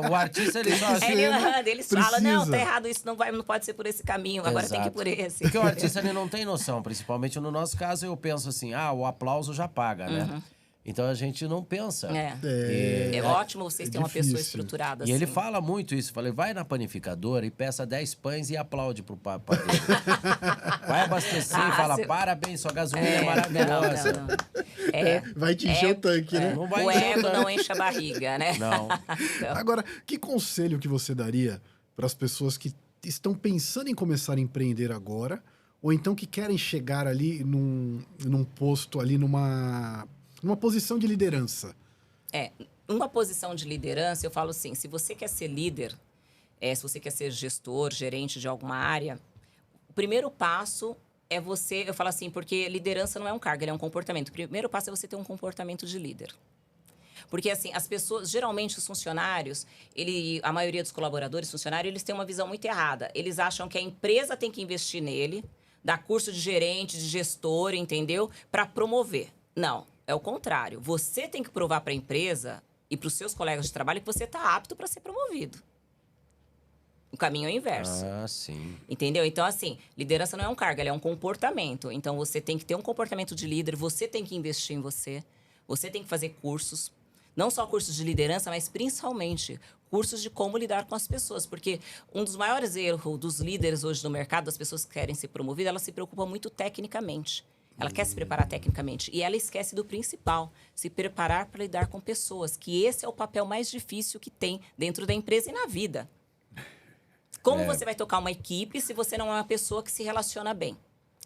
O artista, ele só... Ele manda, eles falam, não, precisa. tá errado, isso não pode ser por esse caminho, agora tem que ir por esse. Porque o artista, ele não tem noção. Principalmente no nosso caso, eu penso assim, o aplauso já paga, né? Então, a gente não pensa. É ótimo vocês terem uma pessoa difícil. estruturada E ele assim. fala muito isso. Falei, vai na panificadora e peça 10 pães e aplaude pro padeiro. Vai abastecer e fala, parabéns, sua gasolina é maravilhosa. Não. Vai te encher o tanque, né? Não vai O encher o ego tanque. não enche a barriga, né? Não. Então, Agora, que conselho que você daria para as pessoas que estão pensando em começar a empreender agora, ou então que querem chegar ali num posto, ali numa posição de liderança? uma posição de liderança, eu falo assim, se você quer ser líder, se você quer ser gestor, gerente de alguma área, o primeiro passo é você, eu falo assim, porque liderança não é um cargo, ele é um comportamento. O primeiro passo é você ter um comportamento de líder. Porque, assim, as pessoas, geralmente os funcionários, a maioria dos colaboradores, funcionários, eles têm uma visão muito errada. Eles acham que a empresa tem que investir nele, dar curso de gerente, de gestor, entendeu? Para promover. Não, é o contrário. Você tem que provar para a empresa e para os seus colegas de trabalho que você está apto para ser promovido. O caminho é o inverso. Ah, sim. Entendeu? Então, assim, liderança não é um cargo, ela é um comportamento. Então, você tem que ter um comportamento de líder, você tem que investir em você, você tem que fazer cursos. Não só cursos de liderança, mas principalmente cursos de como lidar com as pessoas. Porque um dos maiores erros dos líderes hoje no mercado, das pessoas que querem ser promovidas, ela se preocupa muito tecnicamente. Ela quer se preparar tecnicamente. E ela esquece do principal, se preparar para lidar com pessoas. Que esse é o papel mais difícil que tem dentro da empresa e na vida. Como você vai tocar uma equipe se você não é uma pessoa que se relaciona bem?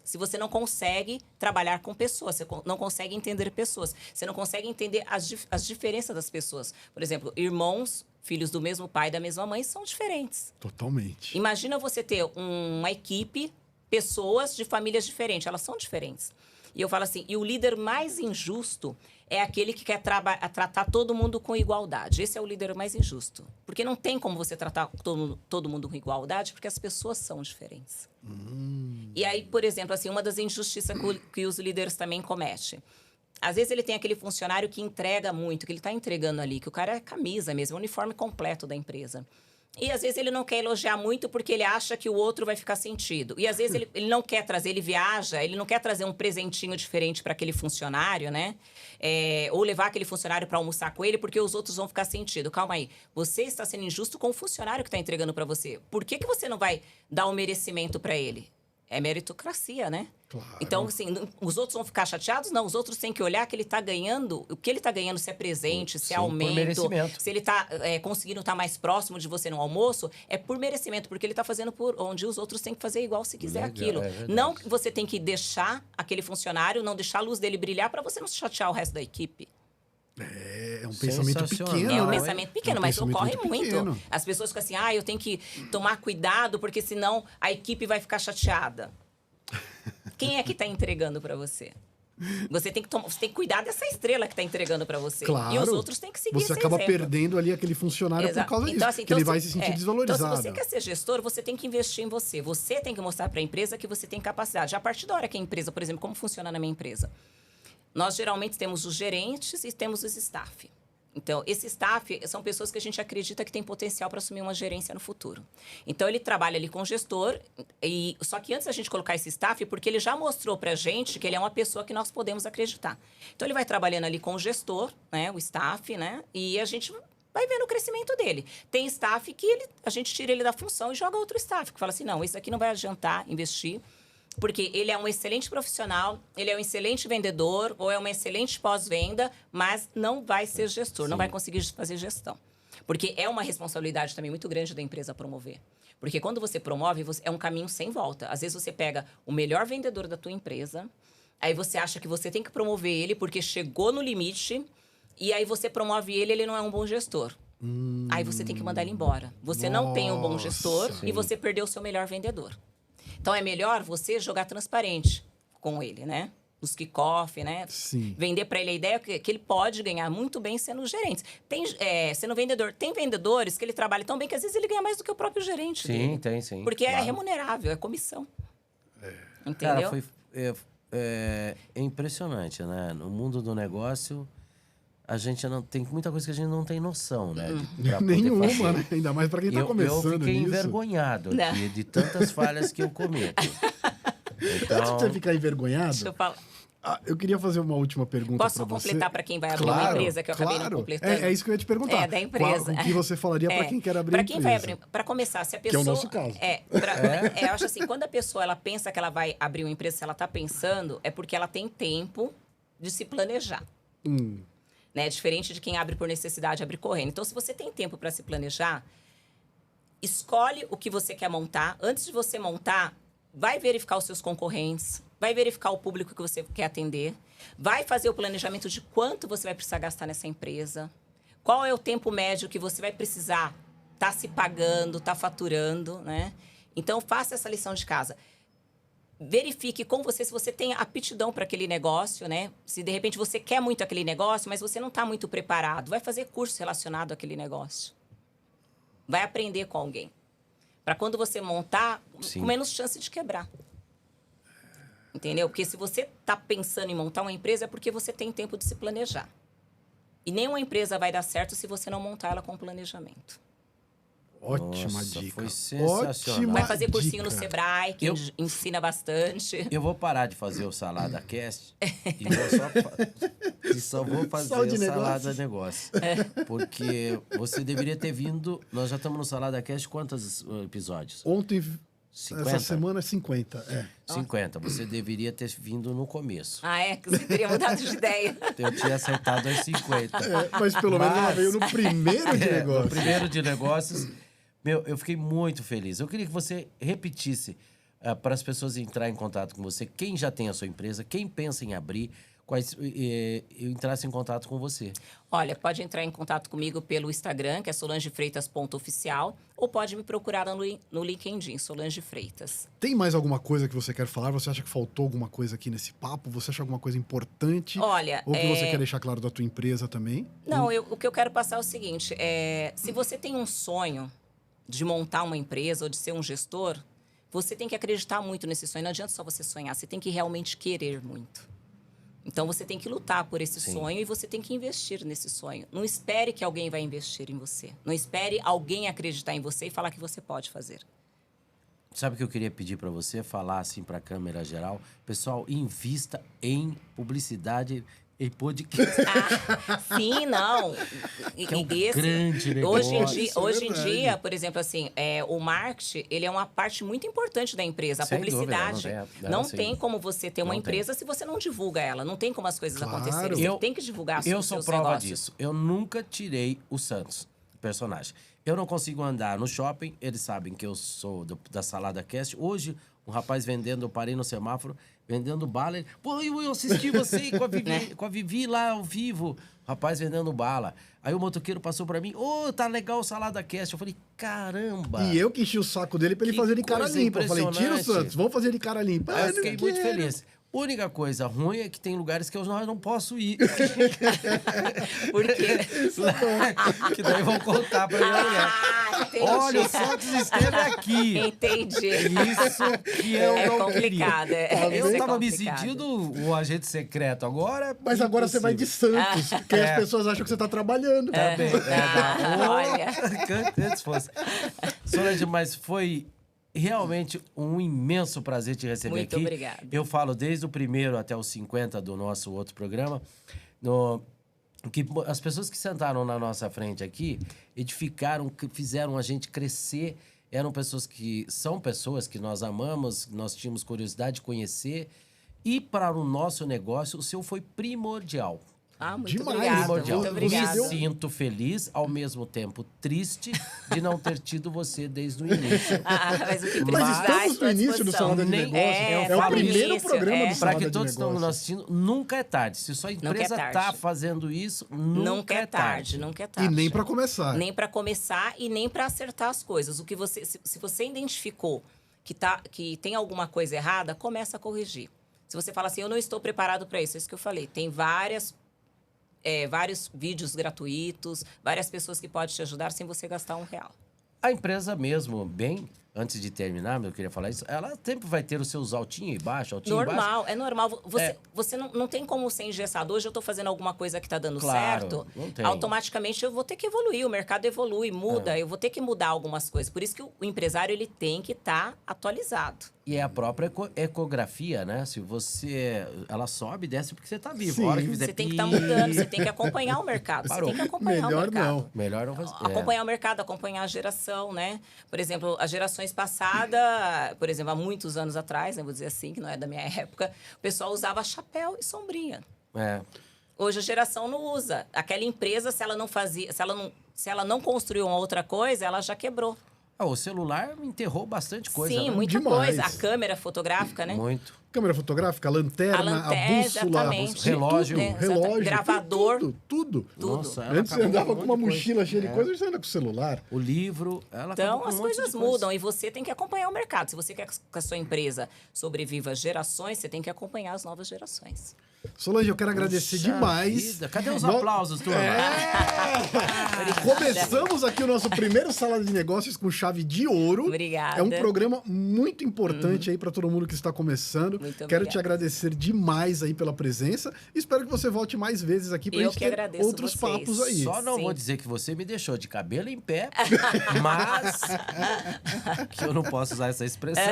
Se você não consegue trabalhar com pessoas, você não consegue entender pessoas, você não consegue entender as diferenças das pessoas. Por exemplo, irmãos, filhos do mesmo pai e da mesma mãe, são diferentes. Totalmente. Imagina você ter uma equipe, pessoas de famílias diferentes, elas são diferentes. E eu falo assim, e o líder mais injusto é aquele que quer tratar todo mundo com igualdade. Esse é o líder mais injusto. Porque não tem como você tratar todo mundo com igualdade, porque as pessoas são diferentes. E aí, por exemplo, assim, uma das injustiças que os líderes também cometem. Às vezes ele tem aquele funcionário que entrega muito, que ele está entregando ali, que o cara é camisa mesmo, é o uniforme completo da empresa. E às vezes ele não quer elogiar muito porque ele acha que o outro vai ficar sentido. E às vezes ele não quer trazer, ele viaja, ele não quer trazer um presentinho diferente para aquele funcionário, né? Ou levar aquele funcionário para almoçar com ele porque os outros vão ficar sentido. Calma aí, você está sendo injusto com o funcionário que está entregando para você. Por que você não vai dar o merecimento para ele? É meritocracia, né? Claro. Então, assim, os outros vão ficar chateados? Não, os outros têm que olhar que ele está ganhando, o que ele está ganhando, se é presente, se é Sim, por aumento, merecimento. se ele está conseguindo estar mais próximo de você no almoço, é por merecimento, porque ele está fazendo por onde os outros têm que fazer igual se quiser Legal, aquilo. é verdade. Não que você tem que deixar aquele funcionário, não deixar a luz dele brilhar para você não chatear o resto da equipe. É um pensamento Sensacional. pequeno, É um né? pensamento pequeno, É um mas pensamento ocorre muito muito. pequeno. As pessoas ficam assim, eu tenho que tomar cuidado, porque senão a equipe vai ficar chateada. Quem é que está entregando para você? Você tem que cuidar dessa estrela que está entregando para você. Claro. E os outros têm que seguir Você esse acaba exemplo. perdendo ali aquele funcionário por causa disso. Que ele vai se sentir desvalorizado. Então, se você quer ser gestor, você tem que investir em você. Você tem que mostrar para a empresa que você tem capacidade. A partir da hora que a empresa, por exemplo, como funciona na minha empresa? Nós, geralmente, temos os gerentes e temos os staff. Então, esse staff são pessoas que a gente acredita que tem potencial para assumir uma gerência no futuro. Então, ele trabalha ali com o gestor, só que antes da gente colocar esse staff, porque ele já mostrou para a gente que ele é uma pessoa que nós podemos acreditar. Então, ele vai trabalhando ali com o gestor, né, o staff, né, e a gente vai vendo o crescimento dele. Tem staff que a gente tira ele da função e joga outro staff, que fala assim, não, esse aqui não vai adiantar investir, porque ele é um excelente profissional, ele é um excelente vendedor ou é uma excelente pós-venda, mas não vai ser gestor, não vai conseguir fazer gestão. Porque é uma responsabilidade também muito grande da empresa promover. Porque quando você promove, é um caminho sem volta. Às vezes você pega o melhor vendedor da tua empresa, aí você acha que você tem que promover ele porque chegou no limite, e aí você promove ele não é um bom gestor. Aí você tem que mandar ele embora. Você não tem um bom gestor e você perdeu o seu melhor vendedor. Então, é melhor você jogar transparente com ele, né? Os kickoff, né? Sim. Vender para ele a ideia que ele pode ganhar muito bem sendo gerente. Sendo vendedor. Tem vendedores que ele trabalha tão bem que às vezes ele ganha mais do que o próprio gerente dele. Sim. Porque é claro. remunerável, é comissão. Cara, Entendeu? é impressionante, né? No mundo do negócio, a gente não tem muita coisa que a gente não tem noção, né? Pra poder Nenhuma, fazer. né? Ainda mais pra quem tá Eu começando fiquei nisso. envergonhado Não. aqui de tantas falhas que eu cometo. Então, Antes de você ficar envergonhado, Deixa eu falar. eu queria fazer uma última pergunta Posso pra você. completar para quem vai abrir uma empresa, que eu acabei não completando? É isso que eu ia te perguntar. É, da empresa. O que você falaria para quem quer abrir Para a quem empresa? vai abrir, para começar, se a é pessoa o nosso caso. eu acho assim, quando a pessoa ela pensa que ela vai abrir uma empresa, se ela está pensando, é porque ela tem tempo de se planejar. Né? Diferente de quem abre por necessidade, abre correndo. Então, se você tem tempo para se planejar, escolhe o que você quer montar. Antes de você montar, vai verificar os seus concorrentes, vai verificar o público que você quer atender, vai fazer o planejamento de quanto você vai precisar gastar nessa empresa, qual é o tempo médio que você vai precisar estar se pagando, estar faturando, né? Então, faça essa lição de casa. Verifique com você se você tem aptidão para aquele negócio, né? Se de repente você quer muito aquele negócio, mas você não está muito preparado, vai fazer curso relacionado àquele negócio. Vai aprender com alguém. Para quando você montar, com menos chance de quebrar. Entendeu? Porque se você está pensando em montar uma empresa, é porque você tem tempo de se planejar. E nenhuma empresa vai dar certo se você não montar ela com planejamento. Ótima Nossa, dica. foi sensacional. Vai fazer cursinho no dica. Sebrae, que ensina bastante. Eu vou parar de fazer o Salada Cast e só vou fazer Só de o Salada negócios. Negócio. Porque você deveria ter vindo... Nós já estamos no Salada Cast quantos episódios? Ontem, 50? essa semana, 50. 50. Você deveria ter vindo no começo. Que você teria mudado de ideia. Eu tinha acertado as 50. Mas pelo menos ela veio no primeiro de negócio. No primeiro de negócios. Meu, eu fiquei muito feliz. Eu queria que você repetisse para as pessoas entrarem em contato com você, quem já tem a sua empresa, quem pensa em abrir, entrasse em contato com você. Olha, pode entrar em contato comigo pelo Instagram, que é solangefreitas.oficial, ou pode me procurar no LinkedIn, Solange Freitas. Tem mais alguma coisa que você quer falar? Você acha que faltou alguma coisa aqui nesse papo? Você acha alguma coisa importante? Olha, ou que você quer deixar claro da tua empresa também? Não, o que eu quero passar é o seguinte, se você tem um sonho de montar uma empresa ou de ser um gestor, você tem que acreditar muito nesse sonho. Não adianta só você sonhar, você tem que realmente querer muito. Então, você tem que lutar por esse sonho e você tem que investir nesse sonho. Não espere que alguém vai investir em você. Não espere alguém acreditar em você e falar que você pode fazer. Sabe o que eu queria pedir para você? Falar assim para a câmera geral. Pessoal, invista em publicidade e podcast. Sim, não. Que é um grande negócio. Hoje em verdade. dia, por exemplo, assim, o marketing, ele é uma parte muito importante da empresa. A Sem dúvida, publicidade. não Não tem. tem como você ter uma Não tem. empresa se você não divulga ela. Não tem como as coisas Claro. acontecerem. Você tem que divulgar Eu os sou seus prova negócios. disso. Eu nunca tirei o Santos, personagem. Eu não consigo andar no shopping, eles sabem que eu sou da Salada Cast. Hoje, um rapaz vendendo, eu parei no semáforo, vendendo bala. Ele, pô, eu assisti você com a Vivi lá ao vivo. Rapaz vendendo bala. Aí o motoqueiro passou pra mim, tá legal o Salada Cast. Eu falei, caramba. E eu que enchi o saco dele pra ele Que fazer de cara coisa limpa. Eu falei, tira o impressionante. Santos, vamos fazer de cara limpa. Aí Ah, eu fiquei não muito quero. feliz. Única coisa ruim é que tem lugares que eu não posso ir. Por quê? Que daí vão contar pra minha mulher. Entendi. Olha, o Santos esteve aqui. Entendi. Isso que eu É não complicado. queria. Isso Eu é tava me complicado. sentindo o agente secreto. Agora. Mas agora você vai de Santos, porque É. as pessoas acham que você tá trabalhando. Também. Olha. Antes fosse. Solange, mas foi realmente um imenso prazer te receber Muito aqui. obrigada. Eu falo desde o primeiro até os 50 do nosso outro programa. Que as pessoas que sentaram na nossa frente aqui edificaram, fizeram a gente crescer. São pessoas que nós amamos, nós tínhamos curiosidade de conhecer. E para o nosso negócio, o seu foi primordial. Muito Demais, obrigada. Primordial. Muito Você obrigada. deu- Me sinto feliz, ao mesmo tempo triste, de não ter tido você desde o início. Mas o que Mas precisar, estamos estou no à início do disposição. Salada de Nem- Negócios. é, É o tá no primeiro início, programa do é. Para Salada que de todos estão nos Negócios. assistindo, nunca é tarde. Se sua empresa tarde. está fazendo isso, nunca é tarde. Nunca é E tarde. nem pra começar. Nem para começar e nem para acertar as coisas. O que você, se você identificou que tem alguma coisa errada, começa a corrigir. Se você fala assim, eu não estou preparado para isso, é isso que eu falei. Tem vários vídeos gratuitos, várias pessoas que podem te ajudar sem você gastar R$1. A empresa mesmo, antes de terminar, eu queria falar isso, ela sempre vai ter os seus altinhos e baixos, altinho e baixo. Normal, é normal. É. Você não tem como ser engessado. Hoje eu estou fazendo alguma coisa que está dando Claro, certo, não tem. automaticamente eu vou ter que evoluir. O mercado evolui, muda. Eu vou ter que mudar algumas coisas. Por isso que o empresário ele tem que estar atualizado. E é a própria ecografia, né? Se você... Ela sobe e desce porque você está vivo. Sim. A hora que fizer Você tem que estar mudando, você tem que acompanhar o mercado. Parou. Você tem que acompanhar Melhor o mercado. não. Melhor não fazer. Acompanhar o mercado, acompanhar a geração, né? Por exemplo, as gerações passadas, por exemplo, há muitos anos atrás, né, vou dizer assim, que não é da minha época, o pessoal usava chapéu e sombrinha. É. Hoje a geração não usa. Aquela empresa, se ela não construiu uma outra coisa, ela já quebrou. O celular enterrou bastante coisa. Sim, né? muita Demais. coisa. A câmera fotográfica, né? Muito. Câmera fotográfica, a lanterna, a bússola, exatamente. relógio, Tudo, né? relógio, Gravador. tudo. Nossa, ela Antes você acabou andava com um com monte uma de coisa. mochila cheia de coisa, hoje você anda com o celular. O livro, ela acabou Então, com as um monte de coisas coisa. mudam e você tem que acompanhar o mercado. Se você quer que a sua empresa sobreviva gerações, você tem que acompanhar as novas gerações. Solange, eu quero agradecer Puxa demais. vida, cadê os No- aplausos, turma? Começamos aqui o nosso primeiro Salada de Negócios com chave de ouro. Obrigada. É um programa muito importante aí para todo mundo que está começando. Muito Quero obrigada. te agradecer demais aí pela presença. Espero que você volte mais vezes aqui pra Eu gente que ter agradeço outros vocês. papos aí. Só não Sim. vou dizer que você me deixou de cabelo em pé, mas... que eu não posso usar essa expressão.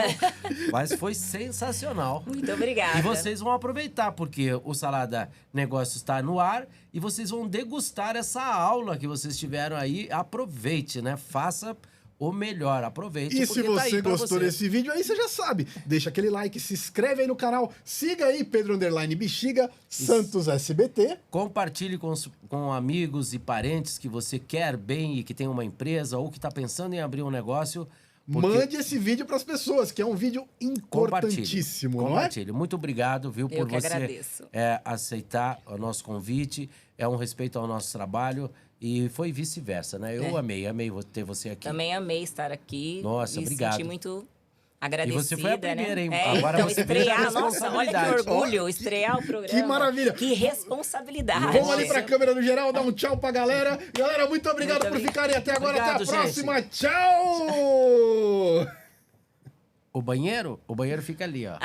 Mas foi sensacional. Muito obrigada. E vocês vão aproveitar, porque o Salada Negócios está no ar e vocês vão degustar essa aula que vocês tiveram aí. Aproveite, né? Faça o melhor. Aproveite, E se porque tá aí você pra gostou você. desse vídeo, aí você já sabe. Deixa aquele like, se inscreve aí no canal. Siga aí Pedro Underline Bexiga, Santos SBT. Compartilhe com amigos e parentes que você quer bem e que tem uma empresa ou que está pensando em abrir um negócio. porque- Mande esse vídeo para as pessoas, que é um vídeo importantíssimo, não é? Compartilhe. Muito obrigado, viu, Eu por que você agradeço. aceitar o nosso convite. É um respeito ao nosso trabalho e foi vice-versa, né? Eu amei ter você aqui. Também amei estar aqui. Nossa, Me obrigado. senti muito agradecida, E você foi a primeira, né? hein? É, Agora então, você veja a estrear, nossa, olha que responsabilidade. orgulho, estrear o programa. Que maravilha. Que responsabilidade. Vamos ali pra câmera no geral, dar um tchau pra galera. Galera, muito obrigado Muito por ficarem até agora. Obrigado, até a gente. próxima. Tchau! O banheiro fica ali, ó.